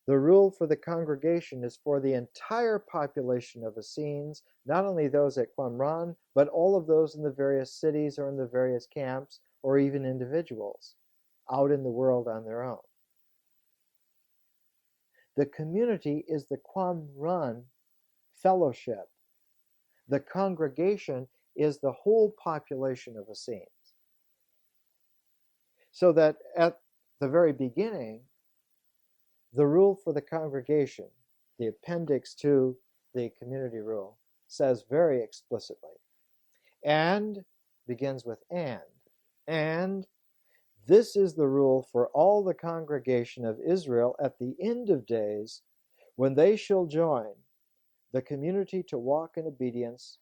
The rule for the congregation is for the entire population of Essenes, not only those at Qumran, but all of those in the various cities or in the various camps, or even individuals out in the world on their own. The community is the Qumran fellowship. The congregation is the whole population of Essenes. So that at the very beginning, the rule for the congregation, the appendix to the community rule, says very explicitly, and begins with and this is the rule for all the congregation of Israel at the end of days, when they shall join the community to walk in obedience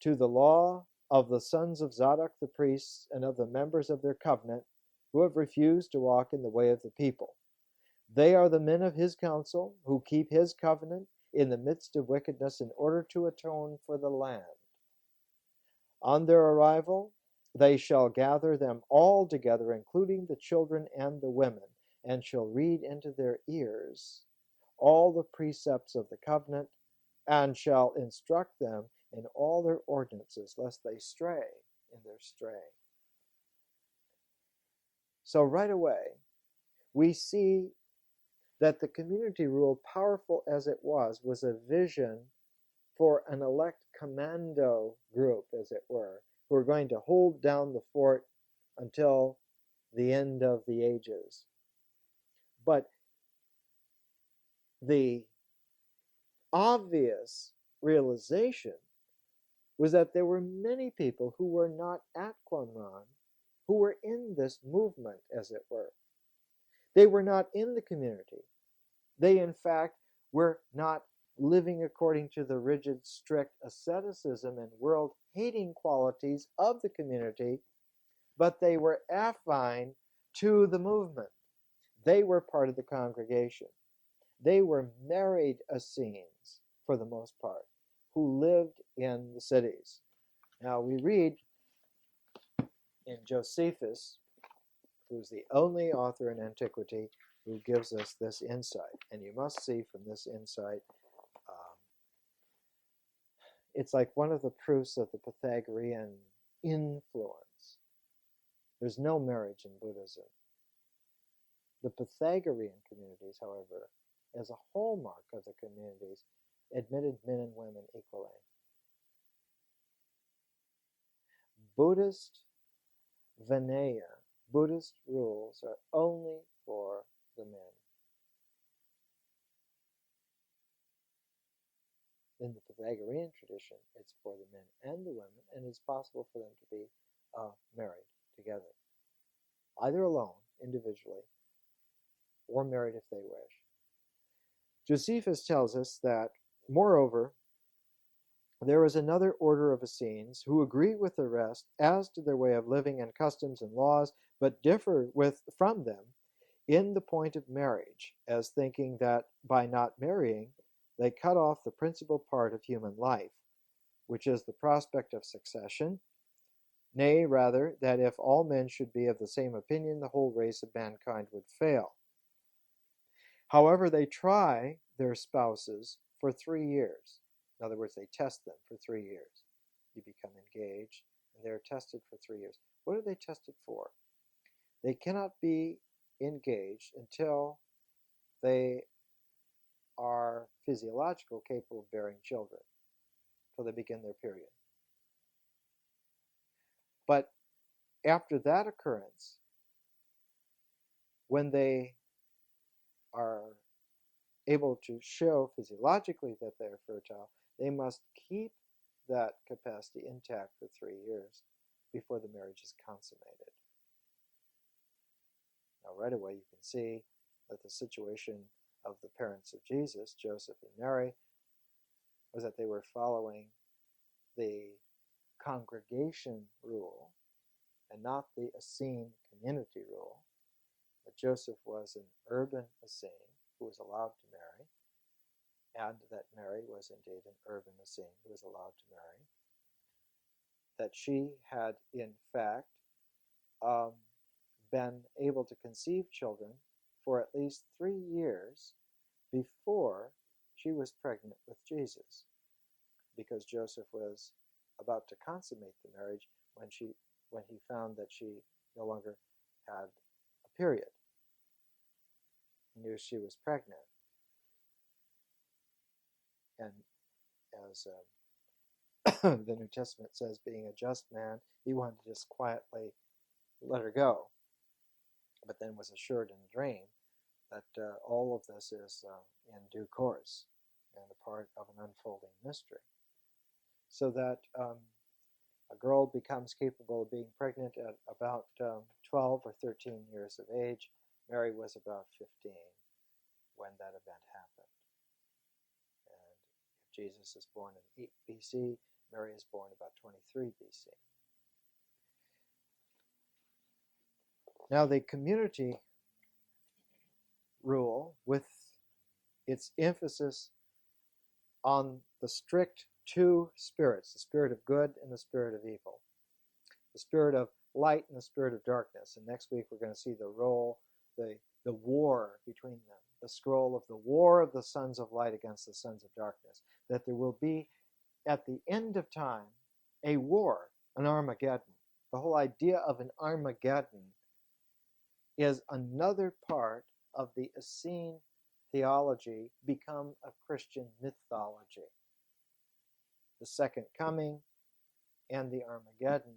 to the law of the sons of Zadok the priests and of the members of their covenant, who have refused to walk in the way of the people. They are the men of his council, who keep his covenant in the midst of wickedness in order to atone for the land. On their arrival, they shall gather them all together, including the children and the women, and shall read into their ears all the precepts of the covenant, and shall instruct them in all their ordinances, lest they stray in their stray. So right away, we see that the community rule, powerful as it was a vision for an elect commando group, as it were, who are going to hold down the fort until the end of the ages. But the obvious realization was that there were many people who were not at Qumran, who were in this movement, as it were. They were not in the community. They, in fact, were not living according to the rigid, strict asceticism and world-hating qualities of the community, but they were affine to the movement. They were part of the congregation. They were married Essenes, for the most part, who lived in the cities. Now we read in Josephus, who's the only author in antiquity who gives us this insight. And you must see from this insight, it's like one of the proofs of the Pythagorean influence. There's no marriage in Buddhism. The Pythagorean communities, however, as a hallmark of the communities, admitted men and women equally. Buddhist Vinaya, Buddhist rules are only for the men. In the Pythagorean tradition, it's for the men and the women, and it's possible for them to be married together, either alone, individually, or married if they wish. Josephus tells us that, moreover, there is another order of Essenes who agree with the rest as to their way of living and customs and laws, but differ from them in the point of marriage, as thinking that by not marrying, they cut off the principal part of human life, which is the prospect of succession. Nay, rather, that if all men should be of the same opinion, the whole race of mankind would fail. However, they try their spouses for 3 years. In other words, they test them for 3 years. You become engaged, and they're tested for 3 years. What are they tested for? They cannot be engaged until they are physiologically capable of bearing children, until they begin their period. But after that occurrence, when they are able to show physiologically that they are fertile, they must keep that capacity intact for 3 years before the marriage is consummated. Now, right away, you can see that the situation of the parents of Jesus, Joseph and Mary, was that they were following the congregation rule and not the Essene community rule. That Joseph was an urban Essene who was allowed to marry, and that Mary was indeed an urban Essene who was allowed to marry. That she had, in fact, been able to conceive children for at least 3 years before she was pregnant with Jesus, because Joseph was about to consummate the marriage when he found that she no longer had a period. He knew she was pregnant. And as the New Testament says, being a just man, he wanted to just quietly let her go, but then was assured in a dream that all of this is in due course and a part of an unfolding mystery. So that a girl becomes capable of being pregnant at about 12 or 13 years of age. Mary was about 15 when that event happened. And if Jesus is born in 8 BC, Mary is born about 23 BC. Now, the community rule, with its emphasis on the strict two spirits, the spirit of good and the spirit of evil, the spirit of light and the spirit of darkness. And next week we're going to see the role, the war between them, the scroll of the war of the sons of light against the sons of darkness, that there will be at the end of time a war, an Armageddon. The whole idea of an Armageddon is another part of the Essene theology become a Christian mythology. The second coming and the Armageddon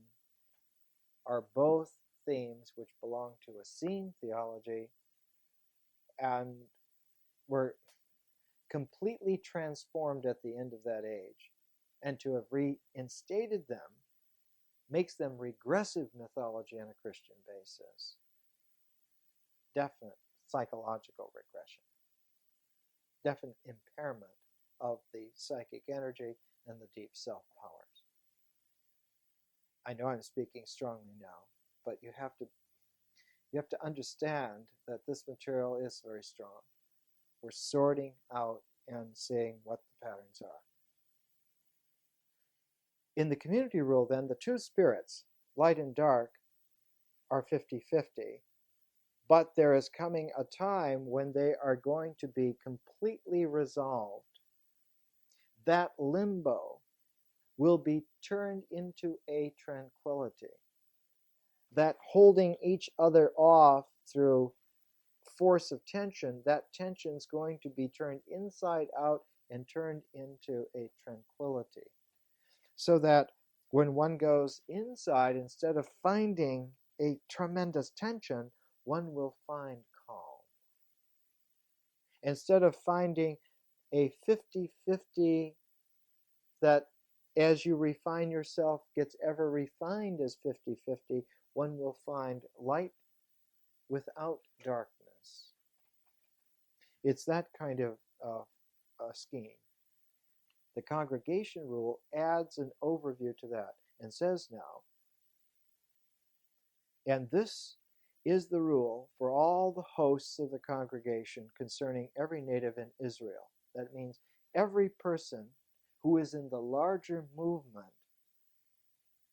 are both themes which belong to Essene theology and were completely transformed at the end of that age. And to have reinstated them makes them regressive mythology on a Christian basis. Definite psychological regression. Definite impairment of the psychic energy and the deep self powers. I know I'm speaking strongly now, but you have to understand that this material is very strong. We're sorting out and seeing what the patterns are. In the community rule, then, the two spirits, light and dark, are 50-50. But there is coming a time when they are going to be completely resolved. That limbo will be turned into a tranquility. That holding each other off through force of tension, that tension is going to be turned inside out and turned into a tranquility. So that when one goes inside, instead of finding a tremendous tension, one will find calm. Instead of finding a 50-50 that as you refine yourself gets ever refined as 50-50, one will find light without darkness. It's that kind of scheme. The congregation rule adds an overview to that and says now, and this is the rule for all the hosts of the congregation concerning every native in Israel. That means every person who is in the larger movement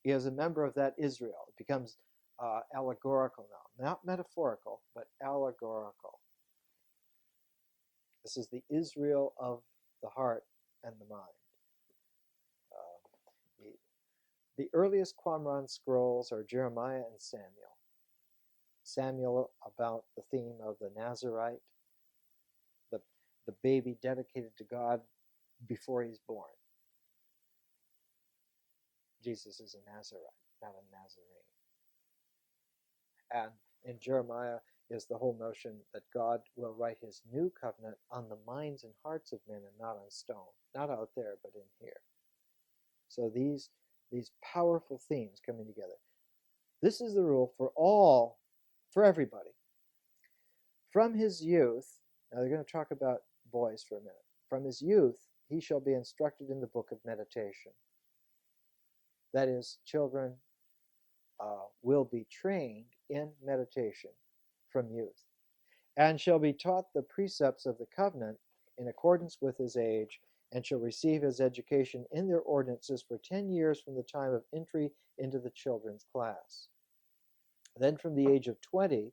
is a member of that Israel. It becomes allegorical now, not metaphorical, but allegorical. This is the Israel of the heart and the mind. The earliest Qumran scrolls are Jeremiah and Samuel. Samuel about the theme of the Nazarite, the baby dedicated to God before he's born. Jesus is a Nazarite, not a Nazarene. And in Jeremiah is the whole notion that God will write his new covenant on the minds and hearts of men and not on stone. Not out there, but in here. So these powerful themes coming together. This is the rule for everybody. From his youth, now they're going to talk about boys for a minute. From his youth, he shall be instructed in the book of meditation. That is, children will be trained in meditation from youth, and shall be taught the precepts of the covenant in accordance with his age, and shall receive his education in their ordinances for 10 years from the time of entry into the children's class. Then from the age of 20,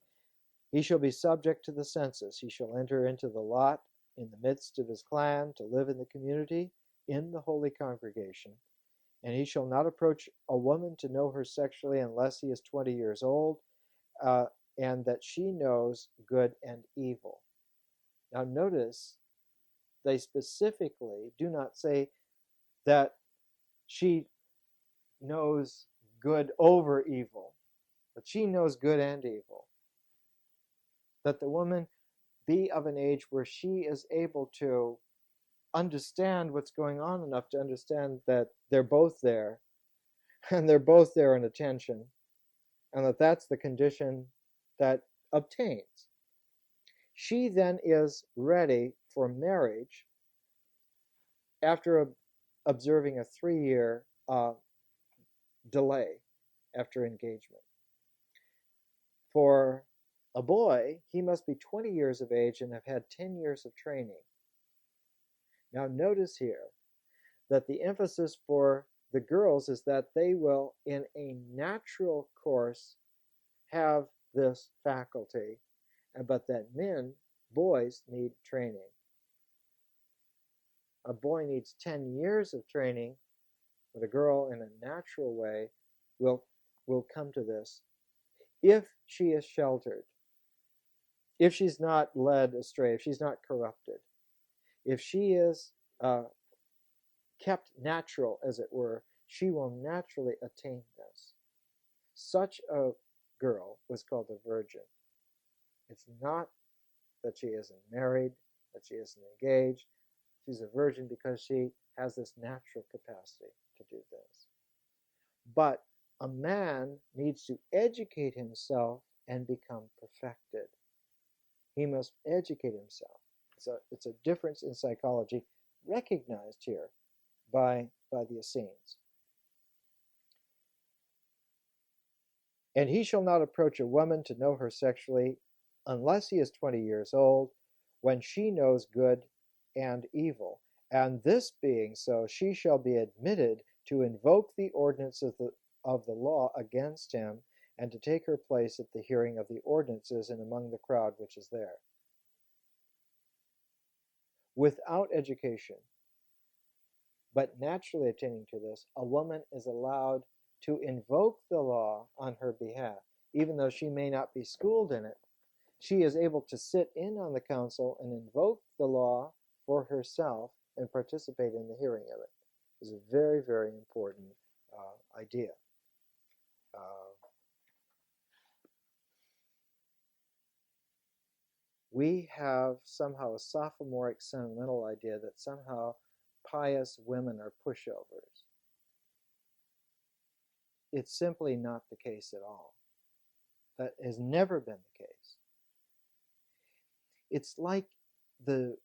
he shall be subject to the census. He shall enter into the lot in the midst of his clan to live in the community in the holy congregation. And he shall not approach a woman to know her sexually unless he is 20 years old, and that she knows good and evil. Now notice, they specifically do not say that she knows good over evil, but she knows good and evil. That the woman be of an age where she is able to understand what's going on enough to understand that they're both there, and they're both there in attention, and that's the condition that obtains. She then is ready for marriage after observing a 3-year delay after engagement. For a boy, he must be 20 years of age and have had 10 years of training. Now notice here that the emphasis for the girls is that they will, in a natural course, have this faculty, but that boys, need training. A boy needs 10 years of training, but a girl, in a natural way, will, will come to this if she is sheltered, if she's not led astray, if she's not corrupted, if she is kept natural, as it were, she will naturally attain this. Such a girl was called a virgin. It's not that she isn't married, that she isn't engaged. She's a virgin because she has this natural capacity to do this. But a man needs to educate himself and become perfected. He must educate himself. It's a difference in psychology recognized here by the Essenes. And he shall not approach a woman to know her sexually unless he is 20 years old, when she knows good and evil. And this being so, she shall be admitted to invoke the ordinance of the law against him, and to take her place at the hearing of the ordinances and among the crowd which is there. Without education, but naturally attaining to this, a woman is allowed to invoke the law on her behalf. Even though she may not be schooled in it, she is able to sit in on the council and invoke the law for herself and participate in the hearing of it. It's a very, very important idea. We have somehow a sophomoric sentimental idea that somehow pious women are pushovers. It's simply not the case at all. That has never been the case. It's like the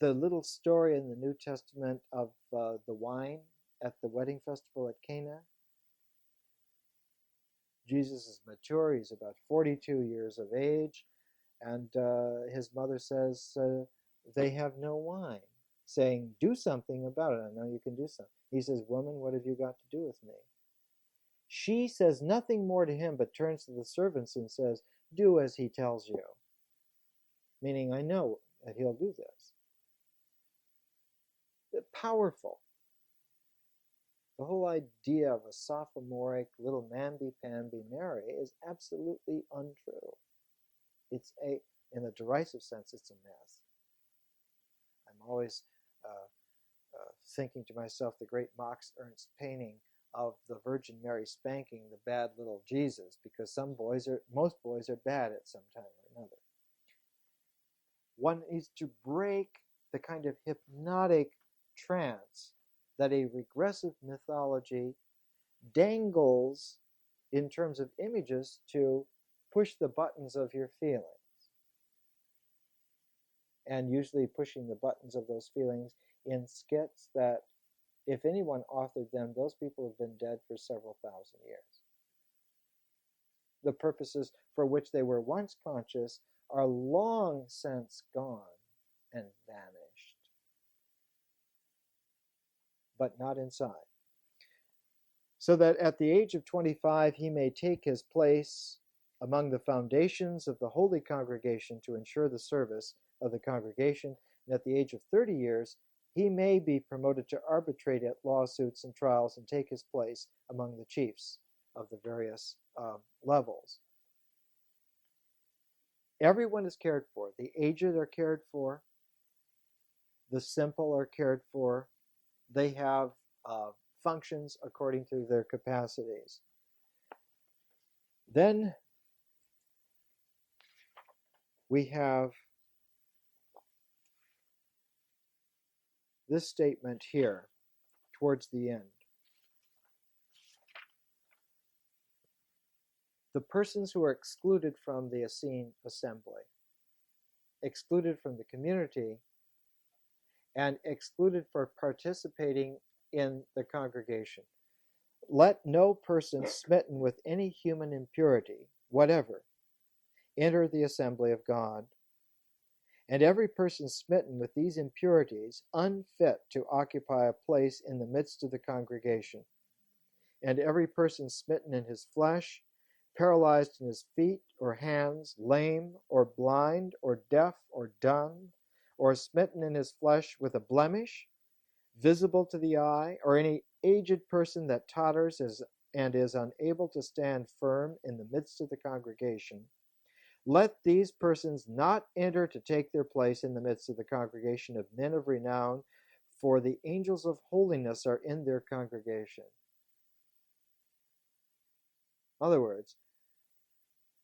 little story in the New Testament of the wine at the wedding festival at Cana. Jesus is mature, he's about 42 years of age, and his mother says, they have no wine, saying, do something about it. I know you can do something. He says, woman, what have you got to do with me? She says nothing more to him, but turns to the servants and says, do as he tells you. Meaning, I know that he'll do this. Powerful. The whole idea of a sophomoric little namby-pamby Mary is absolutely untrue. It's in a derisive sense, it's a mess. I'm always thinking to myself the great Max Ernst painting of the Virgin Mary spanking the bad little Jesus, because most boys are bad at some time or another. One needs to break the kind of hypnotic trance that a regressive mythology dangles in terms of images to push the buttons of your feelings. And usually pushing the buttons of those feelings in skits that, if anyone authored them, those people have been dead for several thousand years. The purposes for which they were once conscious are long since gone and vanished. But not inside. So that at the age of 25 he may take his place among the foundations of the holy congregation to ensure the service of the congregation, and at the age of 30 years he may be promoted to arbitrate at lawsuits and trials and take his place among the chiefs of the various levels. Everyone is cared for. The aged are cared for. The simple are cared for. They have functions according to their capacities. Then we have this statement here towards the end. The persons who are excluded from the Essene assembly, excluded from the community, and excluded for participating in the congregation. Let no person smitten with any human impurity, whatever, enter the assembly of God, and every person smitten with these impurities unfit to occupy a place in the midst of the congregation, and every person smitten in his flesh, paralyzed in his feet or hands, lame or blind or deaf or dumb, or smitten in his flesh with a blemish visible to the eye, or any aged person that totters and is unable to stand firm in the midst of the congregation, let these persons not enter to take their place in the midst of the congregation of men of renown, for the angels of holiness are in their congregation. In other words,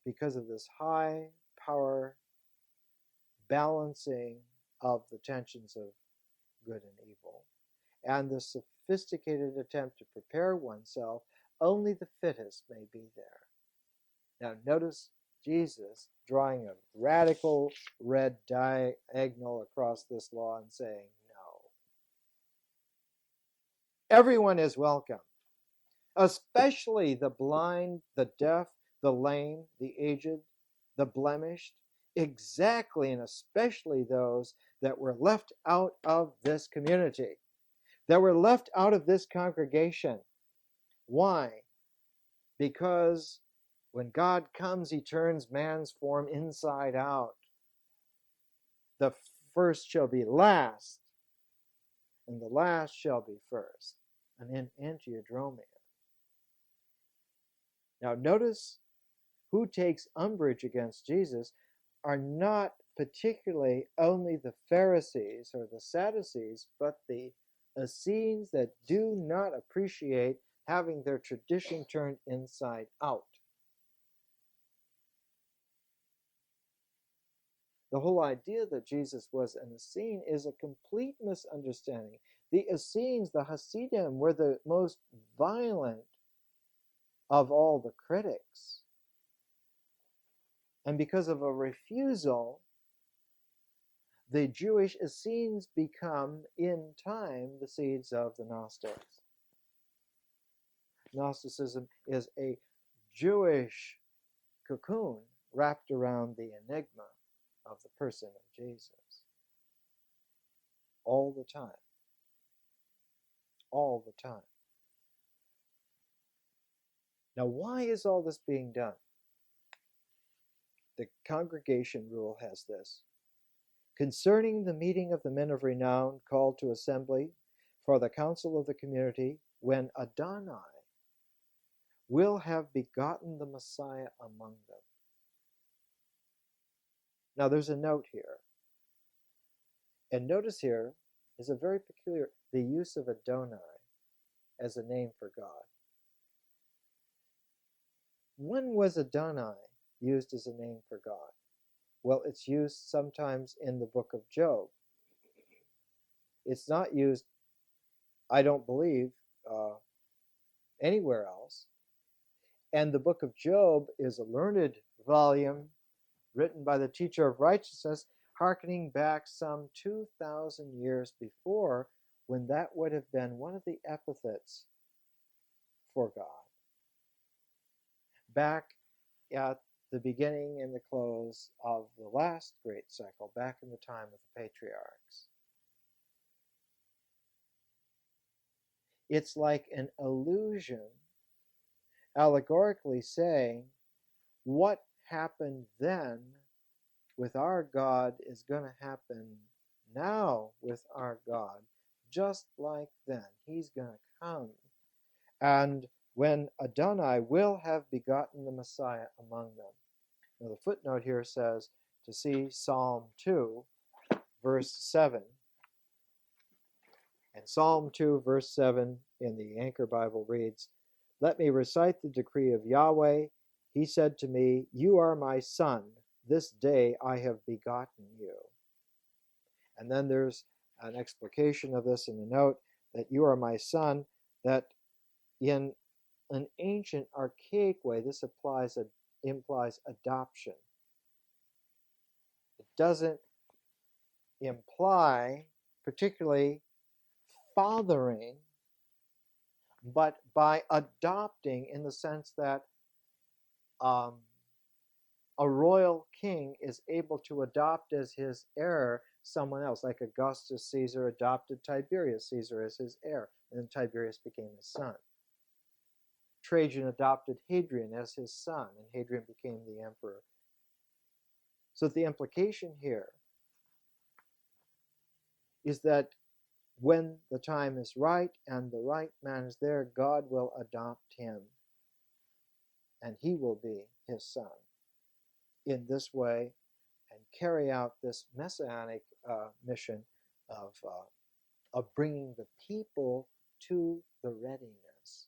because of this high power balancing of the tensions of good and evil, and the sophisticated attempt to prepare oneself, only the fittest may be there. Now, notice Jesus drawing a radical red diagonal across this law and saying, no. Everyone is welcome, especially the blind, the deaf, the lame, the aged, the blemished, exactly and especially those that were left out of this community, that were left out of this congregation. Why? Because when God comes, he turns man's form inside out. The first shall be last, and the last shall be first. An antiodromia. Now notice who takes umbrage against Jesus are not particularly only the Pharisees or the Sadducees, but the Essenes that do not appreciate having their tradition turned inside out. The whole idea that Jesus was an Essene is a complete misunderstanding. The Essenes, the Hasidim, were the most violent of all the critics. And because of a refusal, the Jewish Essenes become, in time, the seeds of the Gnostics. Gnosticism is a Jewish cocoon wrapped around the enigma of the person of Jesus. All the time. All the time. Now, why is all this being done? The congregation rule has this. Concerning the meeting of the men of renown called to assembly for the council of the community, when Adonai will have begotten the Messiah among them. Now there's a note here. And notice here is a very peculiar, the use of Adonai as a name for God. When was Adonai used as a name for God? Well, it's used sometimes in the book of Job. It's not used, I don't believe, anywhere else. And the book of Job is a learned volume written by the teacher of righteousness, hearkening back some 2,000 years before, when that would have been one of the epithets for God. Back at the beginning and the close of the last great cycle, back in the time of the patriarchs. It's like an allusion, allegorically saying, what happened then with our God is going to happen now with our God, just like then. He's going to come. And when Adonai will have begotten the Messiah among them. Now the footnote here says to see Psalm 2, verse 7. And Psalm 2, verse 7 in the Anchor Bible reads, "Let me recite the decree of Yahweh. He said to me, you are my son. This day I have begotten you." And then there's an explication of this in the note, that you are my son, that in an ancient archaic way, this implies adoption. It doesn't imply particularly fathering, but by adopting in the sense that A royal king is able to adopt as his heir someone else, like Augustus Caesar adopted Tiberius Caesar as his heir, and then Tiberius became his son. Trajan adopted Hadrian as his son, and Hadrian became the emperor. So the implication here is that when the time is right and the right man is there, God will adopt him, and he will be his son in this way and carry out this messianic mission of bringing the people to the readiness.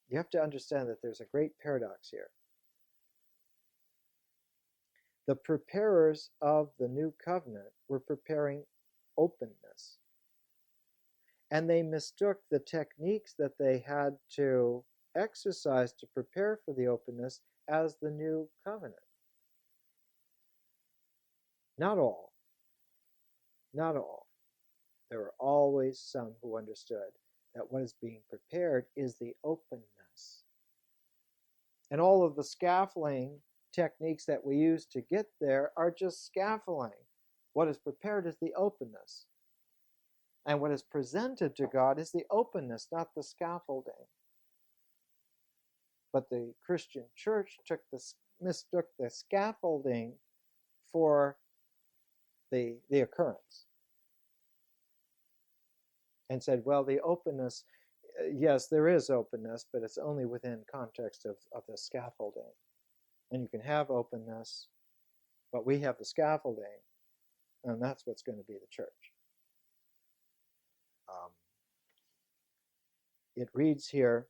You have to understand that there's a great paradox here. The preparers of the new covenant were preparing openness, and they mistook the techniques that they had to exercise to prepare for the openness as the new covenant. Not all. Not all. There were always some who understood that what is being prepared is the openness. And all of the scaffolding techniques that we use to get there are just scaffolding. What is prepared is the openness. And what is presented to God is the openness, not the scaffolding. But the Christian church mistook the scaffolding for the occurrence. And said, well, the openness, yes, there is openness, but it's only within context of the scaffolding. And you can have openness, but we have the scaffolding, and that's what's going to be the church. It reads here,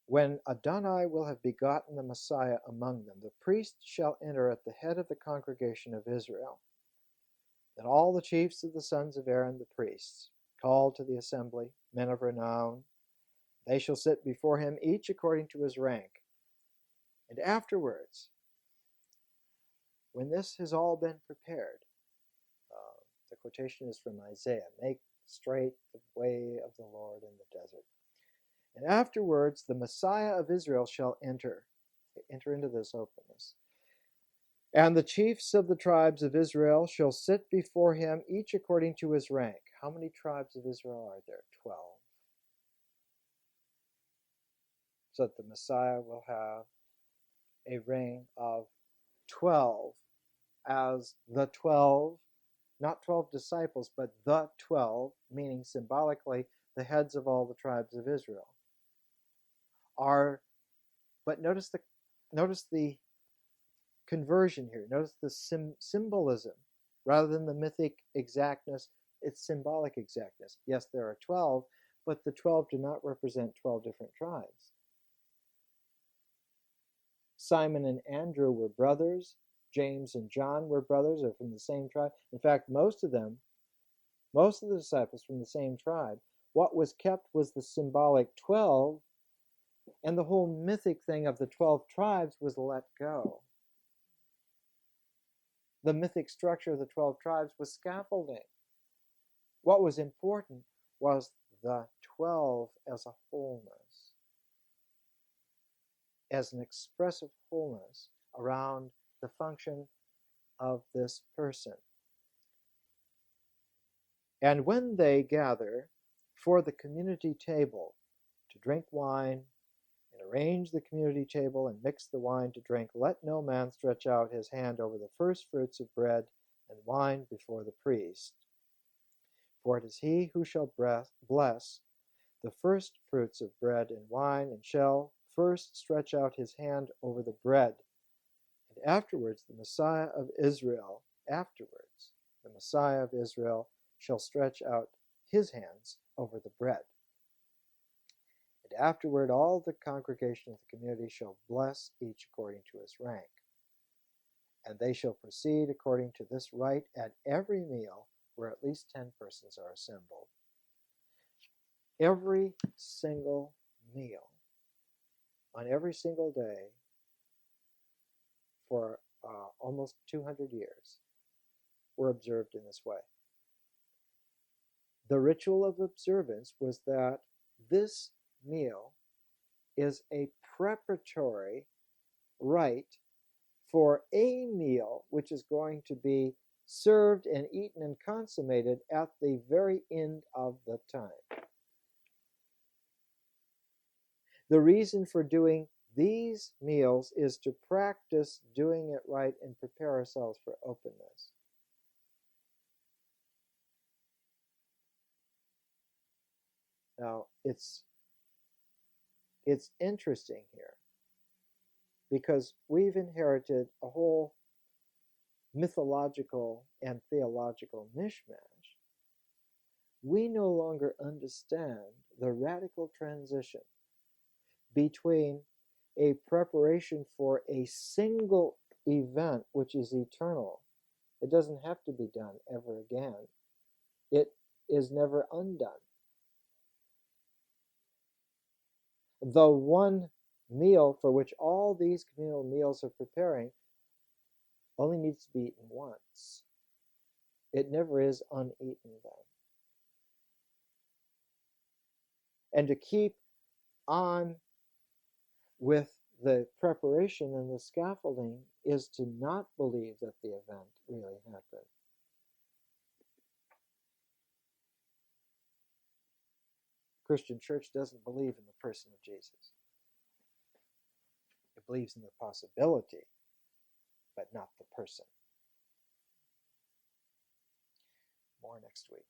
when Adonai will have begotten the Messiah among them, the priest shall enter at the head of the congregation of Israel. Then all the chiefs of the sons of Aaron the priests, called to the assembly, men of renown, they shall sit before him, each according to his rank. And afterwards, when this has all been prepared, the quotation is from Isaiah, make straight the way of the Lord in the desert. And afterwards, the Messiah of Israel shall enter into this openness. And the chiefs of the tribes of Israel shall sit before him, each according to his rank. How many tribes of Israel are there? 12. So that the Messiah will have a reign of 12 as the 12, not 12 disciples, but the 12, meaning symbolically the heads of all the tribes of Israel. But notice the conversion here. Notice the symbolism. Rather than the mythic exactness, it's symbolic exactness. Yes, there are 12, but the 12 do not represent 12 different tribes. Simon and Andrew were brothers. James and John were brothers, or from the same tribe. In fact, most of the disciples from the same tribe. What was kept was the symbolic 12, and the whole mythic thing of the 12 tribes was let go. The mythic structure of the 12 tribes was scaffolding. What was important was the 12 as a wholeness, as an expressive wholeness around the function of this person. And when they gather for the community table to drink wine and arrange the community table and mix the wine to drink, let no man stretch out his hand over the first fruits of bread and wine before the priest. For it is he who shall bless the first fruits of bread and wine, and shall first stretch out his hand over the bread. And afterwards the Messiah of Israel, shall stretch out his hands over the bread. And afterward all the congregation of the community shall bless each according to his rank. And they shall proceed according to this rite at every meal where at least 10 persons are assembled. Every single meal on every single day for almost 200 years were observed in this way. The ritual of observance was that this meal is a preparatory rite for a meal which is going to be served and eaten and consummated at the very end of the time. The reason for doing these meals is to practice doing it right and prepare ourselves for openness. Now, it's interesting here because we've inherited a whole mythological and theological mishmash. We no longer understand the radical transition between a preparation for a single event which is eternal. It doesn't have to be done ever again. It is never undone. The one meal for which all these communal meals are preparing only needs to be eaten once. It never is uneaten then. And to keep on with the preparation and the scaffolding is to not believe that the event really happened. Christian church doesn't believe in the person of Jesus. It believes in the possibility, but not the person. More next week.